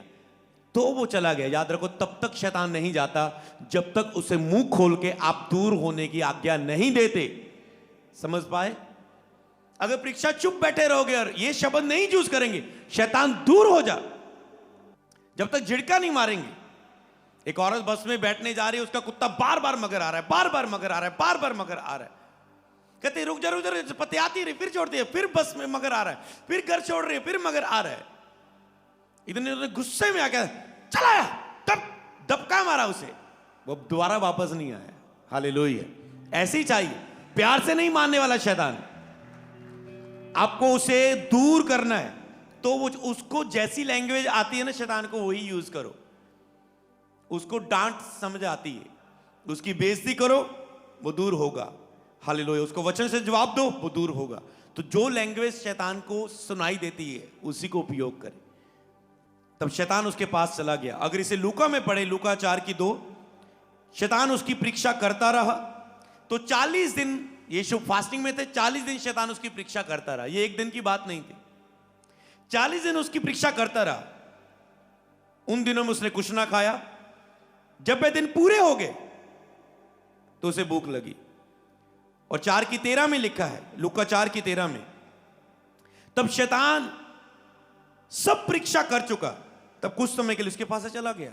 तो वो चला गया। याद रखो, तब तक शैतान नहीं जाता जब तक उसे मुंह खोल के आप दूर होने की आज्ञा नहीं देते। समझ पाए। अगर परीक्षा चुप बैठे रहोगे और ये शब्द नहीं यूज करेंगे, शैतान दूर हो जा, जब तक झिड़का नहीं मारेंगे। एक औरत बस में बैठने जा रही है, उसका कुत्ता बार बार मगर आ रहा है, बार बार मगर आ रहा है, बार बार मगर आ रहा है। कहते रुक जा रुक जा, पतियाती रही, फिर छोड़ती है, फिर बस में मगर आ रहा है, फिर घर छोड़ रही है, फिर मगर आ रहा है। इतने गुस्से में आकर चलाया, तब दबका मारा उसे, वो दोबारा वापस नहीं आया। हालेलुया। ऐसे ही चाहिए, प्यार से नहीं मानने वाला शैतान। आपको उसे दूर करना है, तो वो उसको जैसी लैंग्वेज आती है ना शैतान को, वही यूज करो। उसको डांट समझ आती है, उसकी बेइज्जती करो, वो दूर होगा। हालेलुया। उसको वचन से जवाब दो, वो दूर होगा। तो जो लैंग्वेज शैतान को सुनाई देती है, उसी को उपयोग करें। तब शैतान उसके पास चला गया। अगर इसे लूका में पढ़े, लूका 4:2, शैतान उसकी परीक्षा करता रहा। तो 40 दिन यीशु फास्टिंग में थे, 40 दिन शैतान उसकी परीक्षा करता रहा। ये एक दिन की बात नहीं थी, 40 दिन उसकी परीक्षा करता रहा। उन दिनों में उसने कुछ ना खाया। जब वे दिन पूरे हो गए तो उसे भूख लगी। और 4:13 में लिखा है, लूका 4:13 में, तब शैतान सब परीक्षा कर चुका, तब कुछ समय के लिए उसके पास से चला गया।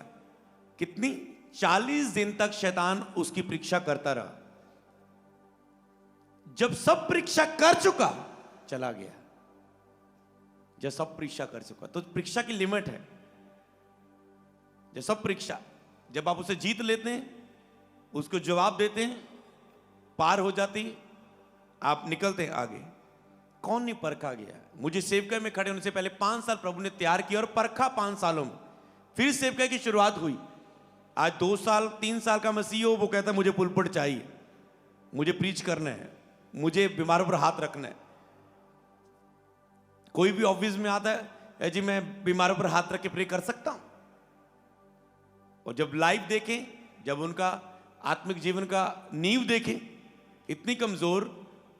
कितनी? 40 दिन तक शैतान उसकी परीक्षा करता रहा। जब सब परीक्षा कर चुका, चला गया। जब सब परीक्षा कर चुका, तो परीक्षा की लिमिट है। जब सब परीक्षा, जब आप उसे जीत लेते हैं, उसको जवाब देते हैं, पार हो जाती, आप निकलते हैं आगे। कौन नहीं परखा गया? मुझे सेवकाई में खड़े होने से पहले 5 साल प्रभु ने तैयार किया और परखा 5 सालों में, फिर सेवकाई की शुरुआत हुई। आज 2 साल 3 साल का मसीह हो, वो कहता है मुझे पुलपट चाहिए, मुझे प्रीच करना है, मुझे बीमारों पर हाथ रखना है। कोई भी ऑफिस में आता है, जी मैं बीमारों पर हाथ रख के प्रे कर सकता हूं। और जब लाइव देखें, जब उनका आत्मिक जीवन का नींव देखें, इतनी कमजोर,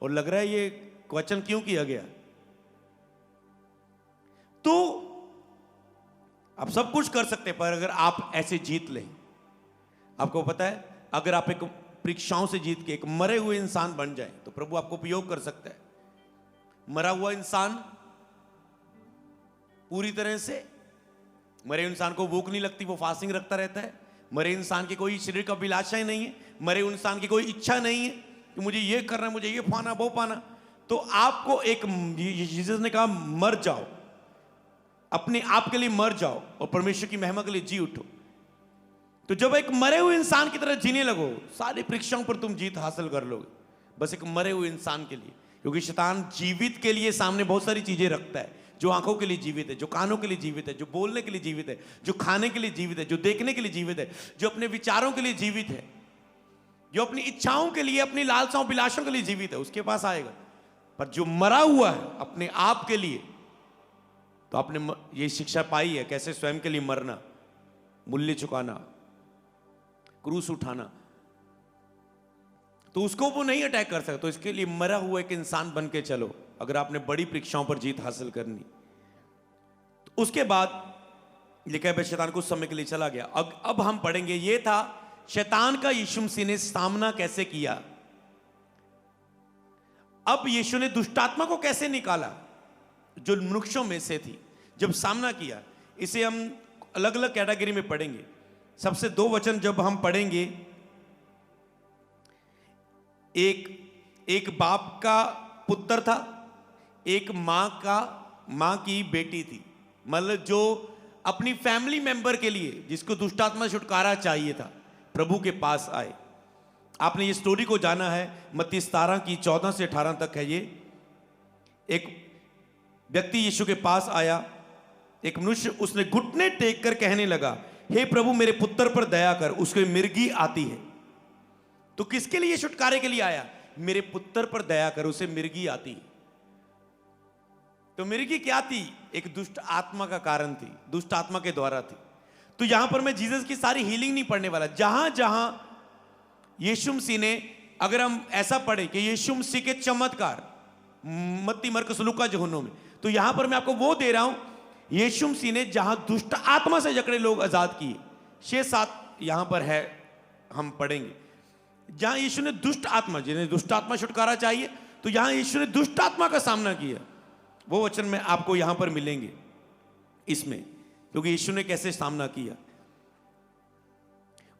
और लग रहा है ये क्वेश्चन क्यों किया गया। तो आप सब कुछ कर सकते हैं, पर अगर आप ऐसे जीत लें, आपको पता है, अगर आप एक परीक्षाओं से जीत के एक मरे हुए इंसान बन जाए, तो प्रभु आपको उपयोग कर सकता है। मरा हुआ इंसान पूरी तरह से, मरे इंसान को भूख नहीं लगती, वो फास्टिंग रखता रहता है। मरे इंसान की कोई शरीर का अभिलाषा ही नहीं है, मरे इंसान की कोई इच्छा नहीं है कि मुझे ये करना है, मुझे ये पाना, वो पाना। तो आपको एक, यीशु ने कहा मर जाओ, अपने आप के लिए मर जाओ और परमेश्वर की महिमा के लिए जी उठो। तो जब एक मरे हुए इंसान की तरह जीने लगो, सारी परीक्षाओं पर तुम जीत हासिल कर लोगे, बस एक मरे हुए इंसान के लिए। क्योंकि शैतान जीवित के लिए सामने बहुत सारी चीजें रखता है, जो आंखों के लिए जीवित है, जो कानों के लिए जीवित है, जो बोलने के लिए जीवित है, जो खाने के लिए जीवित है, जो देखने के लिए जीवित है, जो अपने विचारों के लिए जीवित है, जो अपनी इच्छाओं के लिए, अपनी लालसाओं अभिलाषों के लिए जीवित है, उसके पास आएगा। पर जो मरा हुआ है अपने आप के लिए, तो आपने ये शिक्षा पाई है कैसे स्वयं के लिए मरना, मूल्य चुकाना, क्रूस उठाना, तो उसको वो नहीं अटैक कर सकता। तो इसके लिए मरा हुआ एक इंसान बन के चलो, अगर आपने बड़ी परीक्षाओं पर जीत हासिल करनी। तो उसके बाद लिखा है शैतान कुछ समय के लिए चला गया। अब हम पढ़ेंगे, ये था शैतान का यीशु मसीह ने सामना कैसे किया। अब यीशु ने दुष्टात्मा को कैसे निकाला जो मनुष्यों में से थी, जब सामना किया। इसे हम अलग अलग कैटेगरी में पढ़ेंगे। सबसे दो वचन जब हम पढ़ेंगे, एक बाप का पुत्र था, एक मां की बेटी थी। मतलब जो अपनी फैमिली मेंबर के लिए, जिसको दुष्टात्मा से छुटकारा चाहिए था, प्रभु के पास आए। आपने ये स्टोरी को जाना है, मत्ती 17 की 14 से 18 तक है। ये एक व्यक्ति यीशु के पास आया, एक मनुष्य, उसने घुटने टेक कर कहने लगा, हे प्रभु मेरे पुत्र पर दया कर, उसको मिर्गी आती है। तो किसके लिए छुटकारे के लिए आया? मेरे पुत्र पर दया कर, उसे मिर्गी आती है। तो मिर्गी क्या थी? एक दुष्ट आत्मा का कारण थी, दुष्ट आत्मा के द्वारा थी। तो यहां पर मैं जीसस की सारी हीलिंग नहीं पढ़ने वाला। जहां जहां यीशु मसीह ने, अगर हम ऐसा पढ़े कि यीशु मसीह के चमत्कार मत्ती मरकुस लूका यूहन्ना में, तो यहां पर मैं आपको वो दे रहा हूं, यीशु मसीह ने जहां दुष्ट आत्मा से जकड़े लोग आजाद किए, 6-7 यहां पर है, हम पढ़ेंगे। जहां यीशु ने दुष्ट आत्मा, जिन्हें दुष्ट आत्मा छुटकारा चाहिए, तो यहां यीशु ने दुष्ट आत्मा का सामना किया। वो वचन में आपको यहां पर मिलेंगे इसमें, क्योंकि यीशु ने कैसे सामना किया।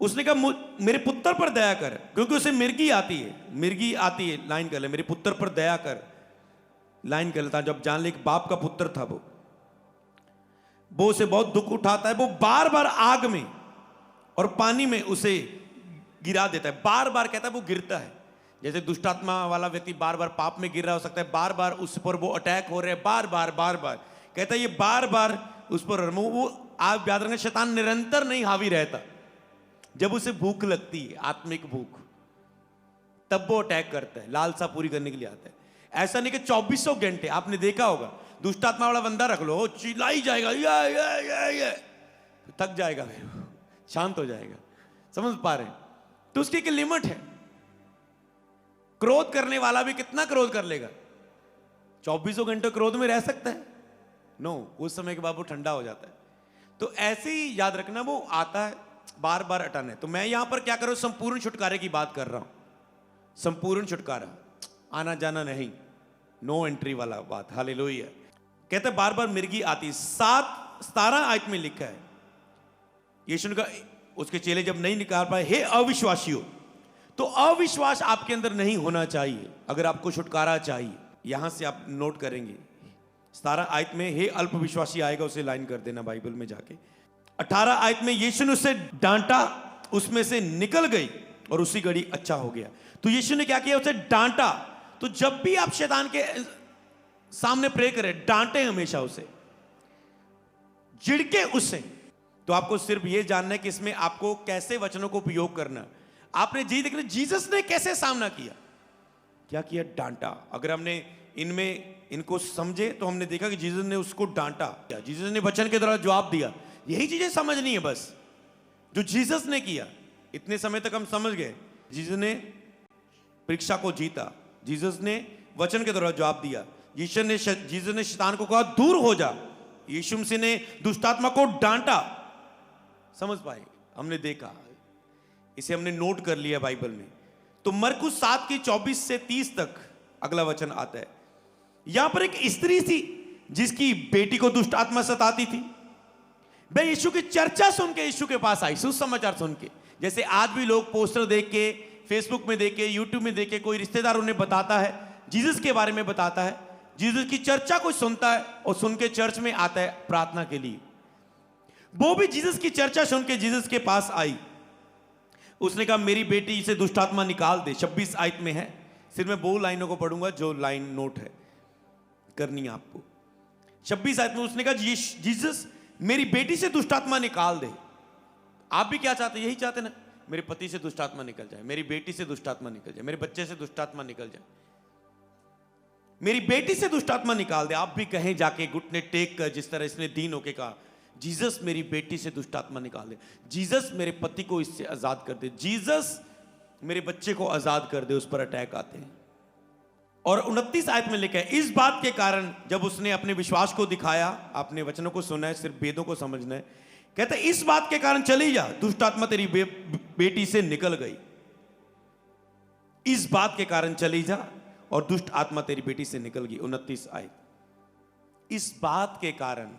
उसने कहा मेरे पुत्र पर दया कर, क्योंकि उसे मिर्गी आती है। मिर्गी आती है, लाइन कर ले, मेरे पुत्र पर दया कर, लाइन कर लेता। जब जान ले एक बाप का पुत्र था वो उसे बहुत दुख उठाता है। वो बार बार आग में और पानी में उसे गिरा देता है। बार बार कहता है वो गिरता है। जैसे दुष्टात्मा वाला व्यक्ति बार बार पाप में गिर रहा हो सकता है, बार बार उस पर वो अटैक हो रहे हैं, बार बार कहता है ये बार बार उस पर। वो आप याद रखना, शैतान निरंतर नहीं हावी रहता। जब उसे भूख लगती है, आत्मिक भूख, तब वो अटैक करता है, लालसा पूरी करने के लिए आता है। ऐसा नहीं कि 2400 घंटे। आपने देखा होगा, दुष्टात्मा वाला बंदा रख लो, चिल्लाई जाएगा, ये थक जाएगा, शांत हो जाएगा। समझ पा रहे हैं? तो उसकी एक लिमिट है। क्रोध करने वाला भी कितना क्रोध कर लेगा? 2400 घंटे क्रोध में रह सकता है? नो, उस समय के बाद वो ठंडा हो जाता है। तो ऐसे ही याद रखना, वो आता है, बार बार हटाना है। तो मैं यहां पर क्या कर रहा हूं? संपूर्ण छुटकारे की बात कर रहा हूं। संपूर्ण छुटकारा, आना जाना नहीं, नो एंट्री वाला बात। हालेलुया। कहते बार बार मिर्गी आती। 17 आयत में लिखा है, यीशु ने कहा, उसके चेले जब नहीं निकाल पाए, हे अविश्वासियों। तो अविश्वास आपके अंदर नहीं होना चाहिए अगर आपको छुटकारा चाहिए। यहां से आप नोट करेंगे 17 आयत में हे अल्पविश्वासी आएगा, उसे लाइन कर देना बाइबल में जाके। 18 आयत में यीशु ने उसे डांटा, उसमें से निकल गई और उसी घड़ी अच्छा हो गया। तो यीशु ने क्या किया? उसे डांटा। तो जब भी आप शैतान के सामने प्रे करें, डांटे हमेशा उसे, झिड़के उससे। तो आपको सिर्फ यह जानना है कि इसमें आपको कैसे वचनों को उपयोग करना। आपने जी देखना जीसस ने कैसे सामना किया। क्या किया? डांटा। अगर हमने इनको समझे तो हमने देखा कि जीसस ने उसको डांटा, जीसस ने वचन के द्वारा जवाब दिया। यही चीजें समझनी है बस, जो जीसस ने किया। इतने समय तक हम समझ गए, जीसस ने परीक्षा को जीता, जीसस ने वचन के द्वारा जवाब दिया, जीसस ने शैतान को कहा दूर हो जा, यीशु मसीह ने दुष्टात्मा को डांटा। समझ पाए? हमने देखा, इसे हमने नोट कर लिया बाइबल में। तो मरकुस 7 की 24 से 30 तक अगला वचन आता है। यहां पर एक स्त्री थी जिसकी बेटी को दुष्ट आत्मा सताती थी। वह यीशु की चर्चा सुन के यीशु के पास आई, सुसमाचार सुन के। जैसे आज भी लोग पोस्टर देख के, फेसबुक में देख के, यूट्यूब में देख के, कोई रिश्तेदार उन्हें बताता है, जीसस के बारे में बताता है, जीसस की चर्चा कोई सुनता है और सुन के चर्च में आता है प्रार्थना के लिए। वो भी जीसस की चर्चा सुन के जीसस के पास आई। उसने कहा मेरी बेटी से दुष्टात्मा निकाल दे। 26 आयत में है। सिर्फ मैं वो लाइनों को पढ़ूंगा जो लाइन नोट है करनी है आपको। 26 आयत में उसने कहा जीसस मेरी बेटी से दुष्ट आत्मा निकाल दे। आप भी क्या चाहते हैं? यही चाहते ना, मेरे पति से दुष्ट आत्मा निकल जाए, मेरी बेटी से दुष्ट आत्मा निकल जाए, मेरे बच्चे से दुष्ट आत्मा निकल जाए, मेरी बेटी से दुष्ट आत्मा निकाल दे। आप भी कहें जाके घुटने टेक कर, जिस तरह इसने दीन होके कहा, जीसस मेरी बेटी से दुष्ट आत्मा निकाल दे, जीसस मेरे पति को इससे आजाद कर दे, जीसस मेरे बच्चे को आजाद कर दे। उस पर अटैक आते हैं। और 29 आयत में लिखा है, इस बात के कारण जब उसने अपने विश्वास को दिखाया, अपने वचनों को सुना है, सिर्फ वेदों को समझना है, कहता है इस बात के कारण चली जा, दुष्ट आत्मा तेरी बेटी से निकल गई। इस बात के कारण चली जा और दुष्ट आत्मा तेरी बेटी से निकल गई। 29 आयत, इस बात के कारण।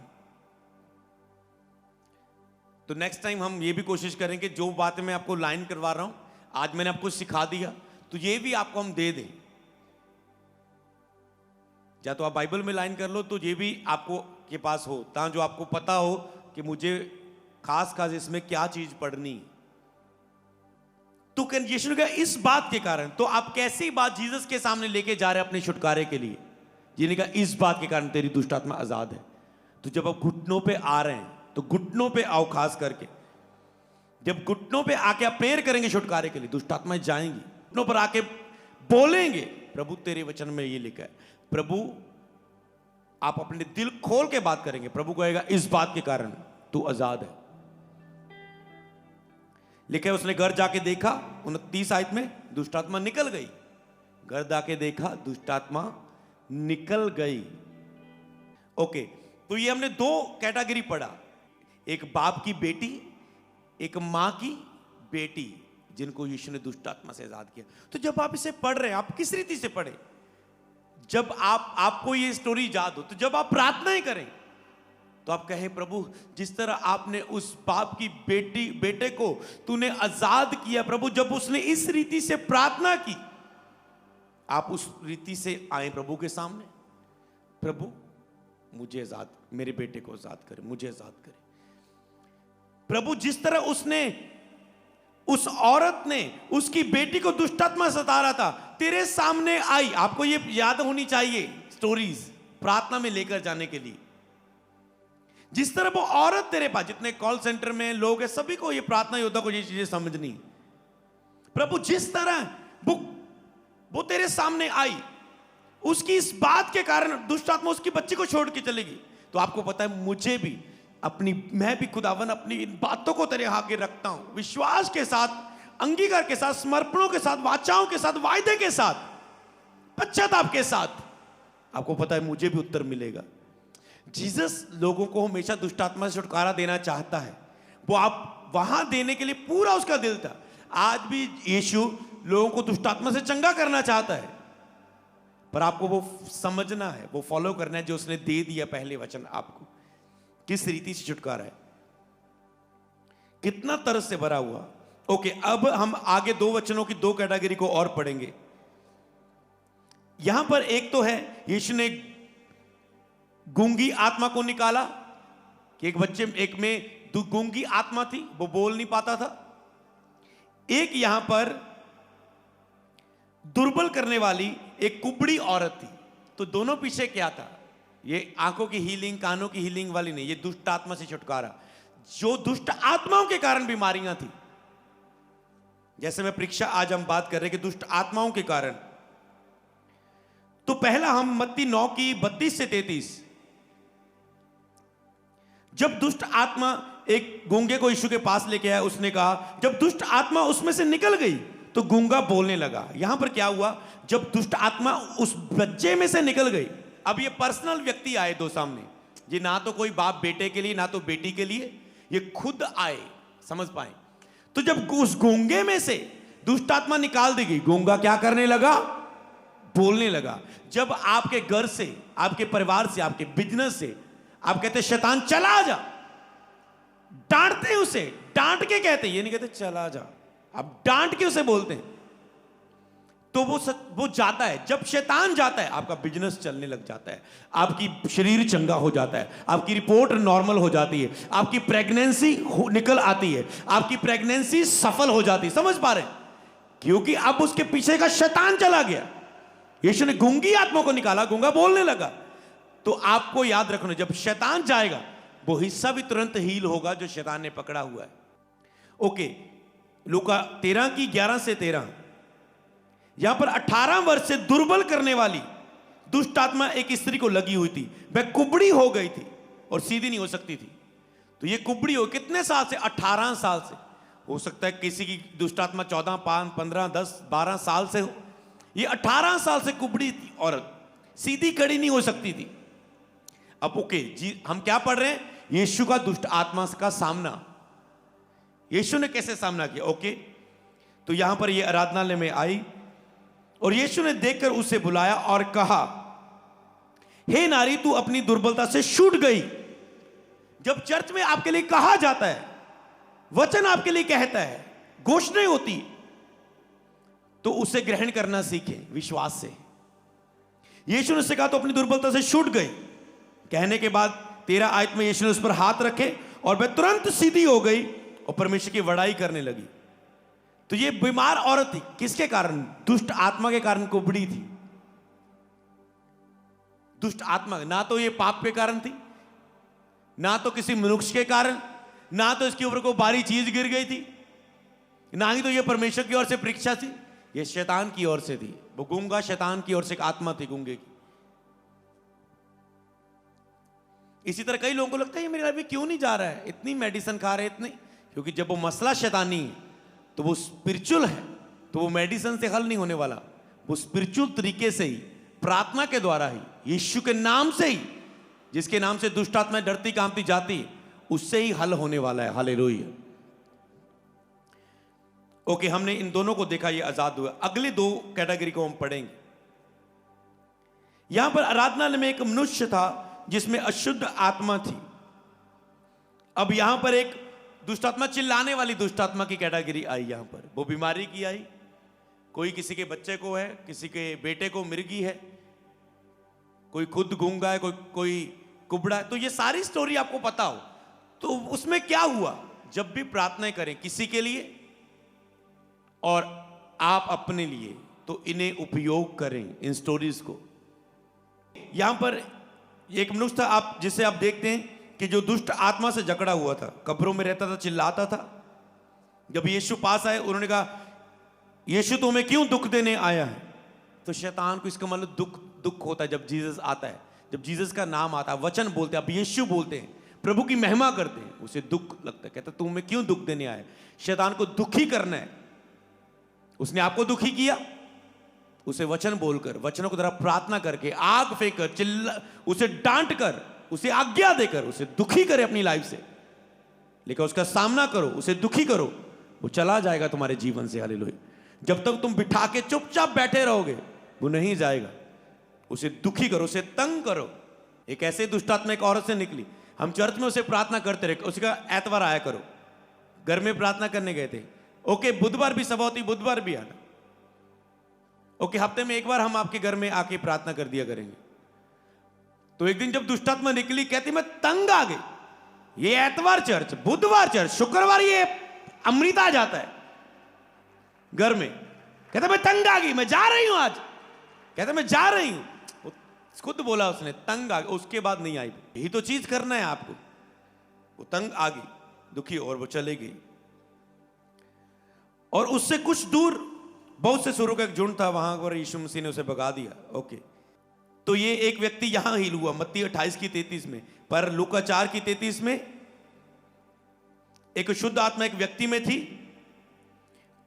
तो नेक्स्ट टाइम हम ये भी कोशिश करेंगे, जो बातें मैं आपको लाइन करवा रहा हूं, आज मैंने आपको सिखा दिया, तो ये भी आपको हम दे दें। या तो आप बाइबल में लाइन कर लो, तो ये भी आपको के पास हो, ताकि जो आपको पता हो कि मुझे खास इसमें क्या चीज पढ़नी। तो यीशु ने कहा इस बात के कारण। तो आप कैसी बात जीसस के सामने लेके जा रहे हैं अपने छुटकारे के लिए? जिन्हें कहा इस बात के कारण तेरी दुष्ट आत्मा आजाद है। तो जब आप घुटनों पे आ रहे हैं, तो घुटनों पे आओ। खास करके जब घुटनों पे आके आप प्रेयर करेंगे छुटकारे के लिए, दुष्ट आत्माएं जाएंगी। घुटनों पर आके बोलेंगे, प्रभु तेरे वचन में ये लिखा है। प्रभु, आप अपने दिल खोल के बात करेंगे, प्रभु कहेगा इस बात के कारण तू आजाद है। लिखा है उसने घर जाके देखा, 29 आयत में, दुष्ट आत्मा निकल गई। घर जाके देखा, दुष्ट आत्मा निकल गई। ओके, तो ये हमने दो कैटेगरी पढ़ा, एक बाप की बेटी, एक मां की बेटी, जिनको यीशु ने दुष्ट आत्मा से आजाद किया। तो जब आप इसे पढ़ रहे हैं, आप किस रीति से पढ़े? जब आपको ये स्टोरी याद हो, तो जब आप प्रार्थनाएं करें, तो आप कहें प्रभु, जिस तरह आपने उस बाप की बेटे को तूने आजाद किया प्रभु, जब उसने इस रीति से प्रार्थना की, आप उस रीति से आए प्रभु के सामने। प्रभु मुझे आजाद, मेरे बेटे को आजाद करे, मुझे आजाद करे। प्रभु, जिस तरह उसने, उस औरत ने उसकी बेटी को दुष्ट आत्मा सता रहा था, तेरे सामने आई। आपको ये याद होनी चाहिए स्टोरीज प्रार्थना में लेकर जाने के लिए। जिस तरह वो औरत तेरे पास, जितने कॉल सेंटर में लोग हैं, सभी को ये प्रार्थना योद्धा को ये चीजें समझनी। प्रभु, जिस तरह वो तेरे सामने आई, उसकी इस बात के कारण दुष्ट आत्मा उसकी बच्ची को छोड़ के चलेगी। तो आपको पता है, मुझे भी मैं भी खुदावन अपनी इन बातों को तेरे आगे रखता हूं, विश्वास के साथ, अंगीकार के साथ, समर्पणों के साथ, वाचाओं के साथ, वायदे के साथ, पश्चाताप के साथ। आपको पता है मुझे भी उत्तर मिलेगा। जीसस लोगों को हमेशा दुष्ट आत्मा से छुटकारा देना चाहता है। वो आप वहां देने के लिए पूरा उसका दिल था। आज भी यीशु लोगों को दुष्ट आत्मा से चंगा करना चाहता है, पर आपको वो समझना है, वो फॉलो करना है जो उसने दे दिया पहले वचन आपको। किस रीति से छुटकारा है, कितना तरस से भरा हुआ। ओके, अब हम आगे दो वचनों की दो कैटेगरी को और पढ़ेंगे। यहां पर एक तो है, यीशु ने गूंगी आत्मा को निकाला, कि एक में गूंगी आत्मा थी, वो बोल नहीं पाता था। एक यहां पर दुर्बल करने वाली एक कुबड़ी औरत थी। तो दोनों पीछे क्या था? ये आंखों की हीलिंग, कानों की हीलिंग वाली नहीं, ये दुष्ट आत्मा से छुटकारा। जो दुष्ट आत्माओं के कारण बीमारियां थी, जैसे मैं परीक्षा आज हम बात कर रहे हैं कि दुष्ट आत्माओं के कारण। तो पहला हम मत्ती 9 की 32 से 33, जब दुष्ट आत्मा एक गूंगे को यीशु के पास लेके आया, उसने कहा, जब दुष्ट आत्मा उसमें से निकल गई तो गूंगा बोलने लगा। यहां पर क्या हुआ? जब दुष्ट आत्मा उस बच्चे में से निकल गई। अब ये पर्सनल व्यक्ति आए दो सामने, ये ना तो कोई बाप बेटे के लिए, ना तो बेटी के लिए, ये खुद आए, समझ पाए। तो जब उस गूंगे में से दुष्ट आत्मा निकाल दी गई, गूंगा क्या करने लगा? बोलने लगा। जब आपके घर से, आपके परिवार से, आपके बिजनेस से आप कहते शैतान चला जा, डांटते हैं उसे, डांट के कहते, ये नहीं कहते चला जा, आप डांट के उसे बोलते हैं, तो वो जाता है। जब शैतान जाता है, आपका बिजनेस चलने लग जाता है, आपकी शरीर चंगा हो जाता है, आपकी रिपोर्ट नॉर्मल हो जाती है, आपकी प्रेगनेंसी निकल आती है, आपकी प्रेगनेंसी सफल हो जाती है। समझ पा रहे हैं? क्योंकि अब उसके पीछे का शैतान चला गया। यीशु ने गूंगी आत्मा को निकाला, गूंगा बोलने लगा। तो आपको याद रखना, जब शैतान जाएगा वो हिस्सा भी तुरंत हील होगा जो शैतान ने पकड़ा हुआ है। ओके, लूका 13 की 11 से 13, यहां पर 18 वर्ष से दुर्बल करने वाली दुष्ट आत्मा एक स्त्री को लगी हुई थी। वह कुबड़ी हो गई थी और सीधी नहीं हो सकती थी। तो ये कुबड़ी हो कितने साल से? 18 साल से। हो सकता है किसी की दुष्ट आत्मा 14, 5, 15, 10, 12 साल से हो। ये 18 साल से कुबड़ी थी, औरत सीधी खड़ी नहीं हो सकती थी। अब ओके जी, हम क्या पढ़ रहे हैं? यीशु का दुष्ट आत्मा का सामना। यीशु ने कैसे सामना किया? ओके, तो यहां पर ये आराधनालय में आई और यीशु ने देखकर उसे बुलाया और कहा, हे नारी, तू अपनी दुर्बलता से छूट गई। जब चर्च में आपके लिए कहा जाता है, वचन आपके लिए कहता है, घोषणाएं होती, तो उसे ग्रहण करना सीखें विश्वास से। यीशु ने उससे कहा, तो अपनी दुर्बलता से छूट गई। कहने के बाद 13 आयत में यीशु ने उस पर हाथ रखे और वह तुरंत सीधी हो गई और परमेश्वर की बड़ाई करने लगी। तो ये बीमार औरत थी, किसके कारण? दुष्ट आत्मा के कारण कुबड़ी थी। दुष्ट आत्मा, ना तो ये पाप के कारण थी, ना तो किसी मनुष्य के कारण, ना तो इसके ऊपर कोई भारी चीज गिर गई थी, ना ही तो ये परमेश्वर की ओर से परीक्षा थी, ये शैतान की ओर से थी। वो गूंगा शैतान की ओर से एक आत्मा थी गूंगे की। इसी तरह कई लोगों को लगता है ये मेरी लाइफ में क्यों नहीं जा रहा है, इतनी मेडिसिन खा रहे इतनी, क्योंकि जब वो मसला शैतानी है तो वो स्पिरिचुअल है, तो वो मेडिसिन से हल नहीं होने वाला। वो स्पिरिचुअल तरीके से ही, प्रार्थना के द्वारा ही, यीशु के नाम से ही, जिसके नाम से दुष्ट आत्माएं डरती कांपती जाती, उससे ही हल होने वाला है। हालेलुया। ओके, हमने इन दोनों को देखा, ये आजाद हुआ। अगले 2 कैटेगरी को हम पढ़ेंगे। यहां पर आराधनालय में एक मनुष्य था जिसमें अशुद्ध आत्मा थी। अब यहां पर एक दुष्ट आत्मा, चिल्लाने वाली दुष्ट आत्मा की कैटेगरी आई। यहां पर वो बीमारी की आई, कोई किसी के बच्चे को है, किसी के बेटे को मिर्गी है, कोई खुद गूंगा है, कोई कुबड़ा है। तो ये सारी स्टोरी आपको पता हो। तो उसमें क्या हुआ? जब भी प्रार्थनाएं करें किसी के लिए और आप अपने लिए, तो इन्हें उपयोग करें, इन स्टोरीज को। यहां पर एक मनुष्य था, आप जिसे आप देखते हैं कि जो दुष्ट आत्मा से जकड़ा हुआ था, कब्रों में रहता था, चिल्लाता था। जब यीशु पास आए, उन्होंने कहा, यीशु तुम्हें क्यों दुख देने आया है? तो शैतान को इसका मतलब दुख होता है जब जीसस आता है, जब जीसस का नाम आता है, वचन बोलते हैं, अब यीशु बोलते हैं, प्रभु की महिमा करते हैं, उसे दुख लगता है। कहता तुम्हें क्यों दुख देने आया? शैतान को दुखी करना है। उसने आपको दुखी किया, उसे वचन बोलकर, वचनों को तरह प्रार्थना करके, आग फेंक कर, चिल्ला, उसे डांट कर, उसे आज्ञा देकर उसे दुखी करे अपनी लाइफ से। लेकिन उसका सामना करो, उसे दुखी करो, वो चला जाएगा तुम्हारे जीवन से। हालेलुया। जब तक तुम बिठा के चुपचाप बैठे रहोगे, वो नहीं जाएगा। उसे दुखी करो, उसे तंग करो। एक ऐसे दुष्ट आत्मा एक औरत से निकली, हम चर्च में उसे प्रार्थना करते रहे, उसका एतवार आया करो, घर में प्रार्थना करने गए थे। ओके, बुधवार भी सभा होती, बुधवार भी आना। ओके, हफ्ते में एक बार हम आपके घर में आके प्रार्थना कर दिया करेंगे। तो एक दिन जब दुष्टात्मा निकली, कहती मैं तंग आ गई, ये एतवार चर्च, बुधवार चर्च, शुक्रवार ये अमृता जाता है घर में। कहता मैं तंग आ गई, मैं जा रही हूं आज। कहता मैं जा रही हूं, खुद बोला उसने, तंग आ गई। उसके बाद नहीं आई। यही तो चीज करना है आपको। वो तंग आ गई, दुखी, और वो चले गई। और उससे कुछ दूर बहुत से सुरों का एक झुंड था, वहां पर यीशु मसीह ने उसे भगा दिया। ओके, तो ये एक व्यक्ति यहां हील हुआ, मत्ती 28 की 33 में। पर लूका 4 की 33 में एक शुद्ध आत्मा एक व्यक्ति में थी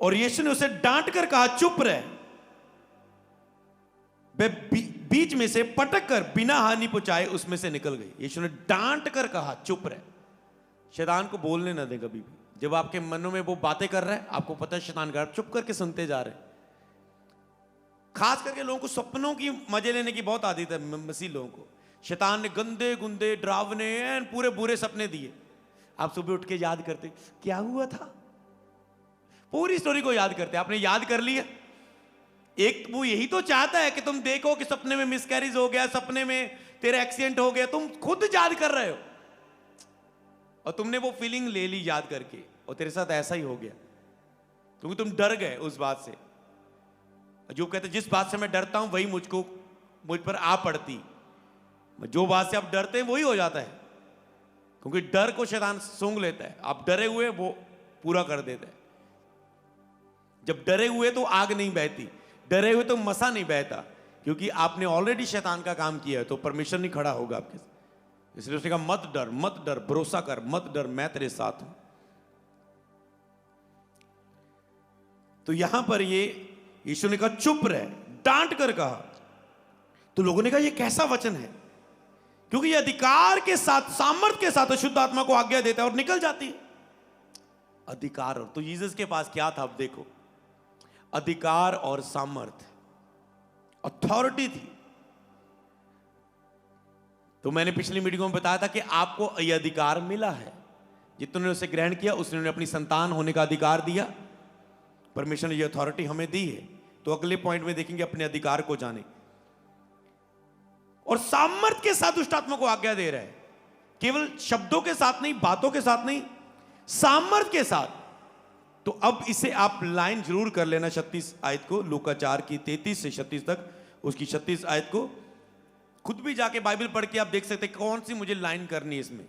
और यीशु ने उसे डांट कर कहा चुप रह। वह बीच में से पटक कर बिना हानि पहुंचाए उसमें से निकल गई। यीशु ने डांट कर कहा चुप रह। शैतान को बोलने ना दे कभी भी। जब आपके मनों में वो बातें कर रहा है, आपको पता है शैतान का, चुप करके सुनते जा रहे हैं। खास करके लोगों को सपनों की मजे लेने की बहुत आदत है, मसीह लोगों को। शैतान ने गंदे गुंदे डरावने पूरे बुरे सपने दिए। आप सुबह उठ के याद करते क्या हुआ था, पूरी स्टोरी को याद करते। आपने याद कर लिया। एक वो यही तो चाहता है कि तुम देखो कि सपने में मिसकैरेज हो गया, सपने में तेरा एक्सीडेंट हो गया, तुम खुद याद कर रहे हो और तुमने वो फीलिंग ले ली याद करके, और तेरे साथ ऐसा ही हो गया क्योंकि तुम डर गए उस बात से। जो कहते जिस बात से मैं डरता हूं वही मुझ पर आ पड़ती। जो बात से आप डरते हैं वही हो जाता है, क्योंकि डर को शैतान सूंघ लेता है। आप डरे हुए वो पूरा कर देता है। जब डरे हुए तो आग नहीं बहती, डरे हुए तो मसा नहीं बहता, क्योंकि आपने ऑलरेडी शैतान का काम किया है, तो परमेश्वर नहीं खड़ा होगा आपके साथ। इसलिए उसने कहा मत डर, मत डर, भरोसा कर, मत डर, मैं तेरे साथ हूं। तो यहां पर ये यीशु ने कहा चुप रह, डांट कर कहा। तो लोगों ने कहा ये कैसा वचन है, क्योंकि ये अधिकार के साथ, सामर्थ के साथ अशुद्ध आत्मा को आज्ञा देता है और निकल जाती है। अधिकार, तो जीसस के पास क्या था? अब देखो, अधिकार और सामर्थ, अथॉरिटी थी। तो मैंने पिछली मीटिंगों में बताया था कि आपको यह अधिकार मिला है, जितने उसे ग्रहण किया उसने अपनी संतान होने का अधिकार दिया। परमेश्वर ने यह अथॉरिटी हमें दी है। तो अगले पॉइंट में देखेंगे अपने अधिकार को जाने, और सामर्थ के साथ दुष्ट आत्मा को आज्ञा दे रहा है, केवल शब्दों के साथ नहीं, बातों के साथ नहीं, सामर्थ के साथ। तो अब इसे आप लाइन जरूर कर लेना 36 आयत को, लूका 4 की 33 से 36 तक, उसकी 36 आयत को खुद भी जाके बाइबल पढ़ के आप देख सकते हैं कौन सी मुझे लाइन करनी है इसमें।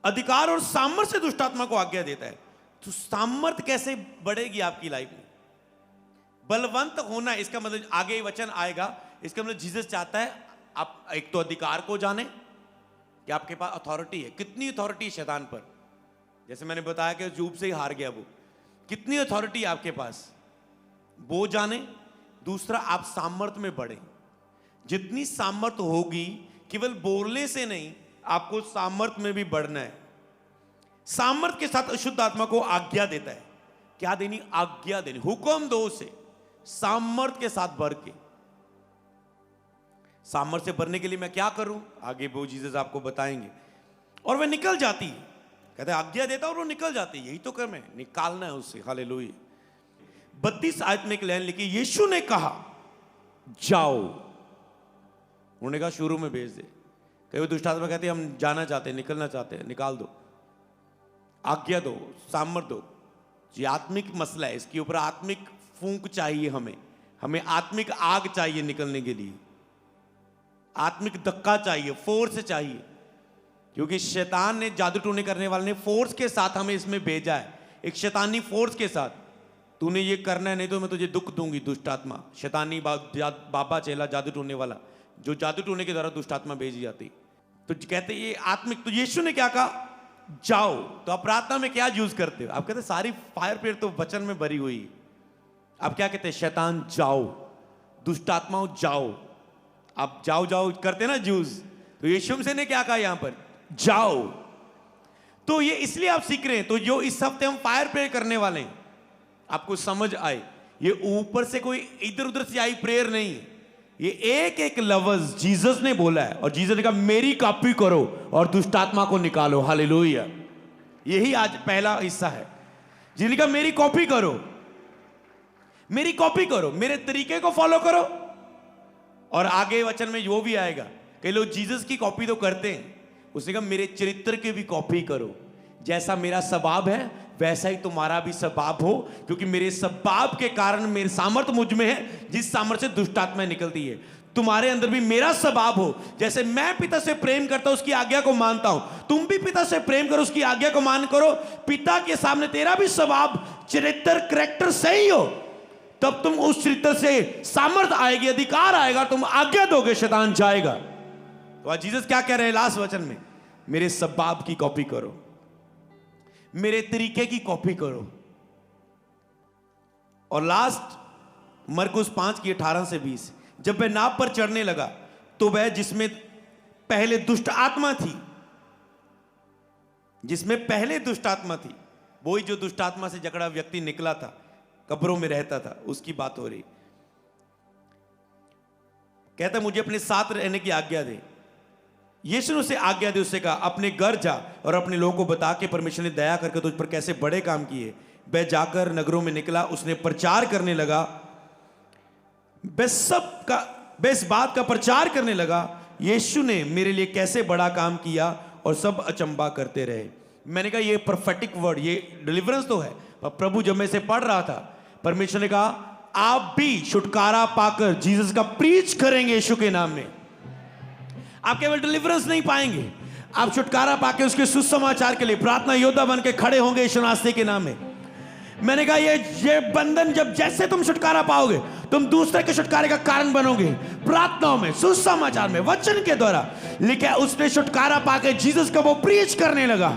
अधिकार और सामर्थ से दुष्ट आत्मा को आज्ञा देता है। तो सामर्थ कैसे बढ़ेगी आपकी लाइफ में? बलवंत होना, इसका मतलब आगे वचन आएगा, इसका मतलब जीसस चाहता है आप एक तो अधिकार को जाने कि आपके पास अथॉरिटी है। कितनी अथॉरिटी है शैतान पर? जैसे मैंने बताया कि यूब से ही हार गया वो, कितनी अथॉरिटी है आपके पास, वो जाने। दूसरा, आप सामर्थ में बढ़े। जितनी सामर्थ होगी, केवल बोलने से नहीं, आपको सामर्थ में भी बढ़ना है। सामर्थ के साथ अशुद्ध आत्मा को आज्ञा देता है। क्या देनी? आज्ञा देनी, हुक्म दो उसे, सामर्थ के साथ बढ़ के। सामर्थ से बढ़ने के लिए मैं क्या करूं? आगे वो जीसस आपको बताएंगे। और वह निकल जाती है, कहते हैं आज्ञा देता और वो निकल जाती है। यही तो कर्म है, निकालना है उससे। हालेलुया। 32 आयत में एक लाइन लिखी, यीशु ने कहा जाओ। उन्होंने कहा शुरू में भेज दे। कई दुष्ट आत्मा कहते हैं हम जाना चाहते हैं, निकलना चाहते हैं, निकाल दो, आज्ञा दो, सामर्थ दो। ये आत्मिक मसला है, इसके ऊपर आत्मिक फूंक चाहिए हमें आत्मिक आग चाहिए निकलने के लिए, आत्मिक धक्का चाहिए, फोर्स चाहिए। क्योंकि शैतान ने, जादू टोने करने वाले ने फोर्स के साथ हमें इसमें भेजा है, एक शैतानी फोर्स के साथ। तूने ये करना है, नहीं तो मैं तुझे दुख दूंगी। दुष्ट आत्मा, शैतानी बाबा चेला जादू टोने वाला, जो जादू टोने के द्वारा दुष्ट आत्मा भेजी जाती। तो कहते ये आत्मिक। तो यीशु ने क्या कहा? जाओ। तो आप प्रार्थना में क्या यूज करते हो? आप कहते सारी फायर पेड़ तो वचन में भरी हुई। आप क्या कहते हैं? शैतान जाओ, दुष्ट आत्माओं जाओ। आप जाओ जाओ करते ना यूज। तो यीशु मसीह ने क्या कहा यहां पर? जाओ। तो ये इसलिए आप सीख रहे हैं। तो जो इस हफ्ते हम फायर प्रेयर करने वाले हैं, आपको समझ आए, ये ऊपर से कोई इधर उधर से आई प्रेयर नहीं, ये एक एक लफ्ज जीसस ने बोला है। और जीसस ने कहा मेरी कॉपी करो और दुष्ट आत्मा को निकालो। हालेलुया। यही आज पहला हिस्सा है। जिसने कहा मेरी कॉपी करो, मेरी कॉपी करो, मेरे तरीके को फॉलो करो। और आगे वचन में वो भी आएगा, कई लोग जीसस की कॉपी तो करते हैं, उसने कहा मेरे चरित्र की भी कॉपी करो। जैसा मेरा स्वभाव है वैसा ही तुम्हारा भी स्वभाव हो, क्योंकि मेरे स्वभाव के कारण मेरे सामर्थ्य मुझ में है, जिस सामर्थ्य से दुष्ट आत्माएं निकलती है। तुम्हारे अंदर भी मेरा स्वभाव हो। जैसे मैं पिता से प्रेम करता हूं, उसकी आज्ञा को मानता हूं, तुम भी पिता से प्रेम करो, उसकी आज्ञा को मान करो। पिता के सामने तेरा भी स्वभाव, चरित्र, कैरेक्टर सही हो, तब तुम उस चरित्र से सामर्थ्य आएगी, अधिकार आएगा, तुम आज्ञा दोगे, शैतान जाएगा। तो आज जीसस क्या कह रहे हैं लास्ट वचन में? मेरे स्वभाव की कॉपी करो, मेरे तरीके की कॉपी करो। और लास्ट मरकुस 5 की 18 से 20, जब वह नाव पर चढ़ने लगा तो वह जिसमें पहले दुष्ट आत्मा थी, जिसमें पहले दुष्ट आत्मा थी, वही जो दुष्ट आत्मा से जकड़ा व्यक्ति निकला था, कब्रों में रहता था, उसकी बात हो रही। कहता मुझे अपने साथ रहने की आज्ञा दे। यीशु ने उसे आज्ञा दी, उससे कहा अपने घर जा और अपने लोगों को बता के परमेश्वर ने दया करके तुझ पर कैसे बड़े काम किए। वह जाकर नगरों में निकला, उसने प्रचार करने लगा, वह इस बात का प्रचार करने लगा, यीशु ने मेरे लिए कैसे बड़ा काम किया, और सब अचंबा करते रहे। मैंने कहा ये प्रोफेटिक वर्ड, ये डिलीवरेंस तो है, पर प्रभु जब मैं इसे पढ़ रहा था, परमेश्वर ने कहा आप भी छुटकारा पाकर जीसस का प्रीच करेंगे यीशु के नाम में। आप केवल डिलीवरेंस नहीं पाएंगे, आप छुटकारा पाके उसके सुसमाचार के लिए प्रार्थना योद्धा बन के खड़े होंगे यीशु मसीह के नाम में। मैंने कहा ये बंधन, जब जैसे तुम छुटकारा पाओगे, तुम दूसरे के छुटकारे का कारण बनोगे। प्रार्थनाओं में, सुसमाचार में, वचन के द्वारा लिखा, उसने छुटकारा पाके जीसस को वो प्रीच करने लगा।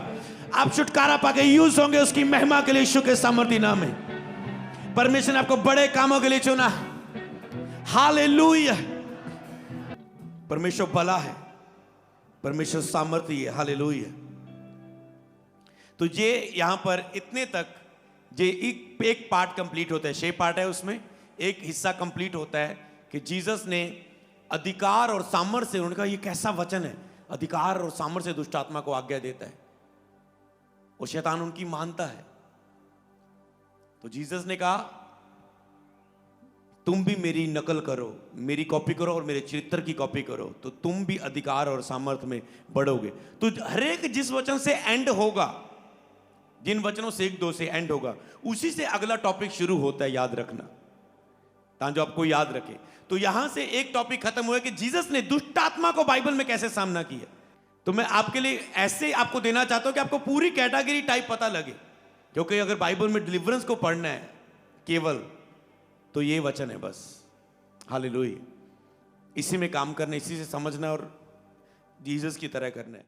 आप छुटकारा पाके यूज होंगे उसकी महिमा के लिए यीशु के सामर्थ्य नाम में। परमेश्वर ने आपको बड़े कामों के लिए चुना। हालेलुया। परमेश्वर भला है, परमेश्वर सामर्थ्य है। हालेलुया। तो ये यहां पर इतने तक जे एक पार्ट कंप्लीट होता है, 6 पार्ट है, उसमें एक हिस्सा कंप्लीट होता है कि जीसस ने अधिकार और सामर्थ्य से, उनका ये कैसा वचन है, अधिकार और सामर्थ्य से दुष्ट आत्मा को आज्ञा देता है और शैतान उनकी मानता है। तो जीसस ने कहा तुम भी मेरी नकल करो, मेरी कॉपी करो और मेरे चरित्र की कॉपी करो, तो तुम भी अधिकार और सामर्थ्य में बढ़ोगे। तो हर एक जिस वचन से एंड होगा, जिन वचनों से 1-2 से एंड होगा, उसी से अगला टॉपिक शुरू होता है, याद रखना, ताकि आपको याद रखे। तो यहां से एक टॉपिक खत्म हुआ कि जीसस ने दुष्ट आत्मा को बाइबल में कैसे सामना किया। तो मैं आपके लिए ऐसे आपको देना चाहता हूं कि आपको पूरी कैटेगरी टाइप पता लगे, क्योंकि अगर बाइबल में डिलीवरेंस को पढ़ना है केवल, तो ये वचन है बस। हालेलुया। इसी में काम करना, इसी से समझना और जीसस की तरह करना है।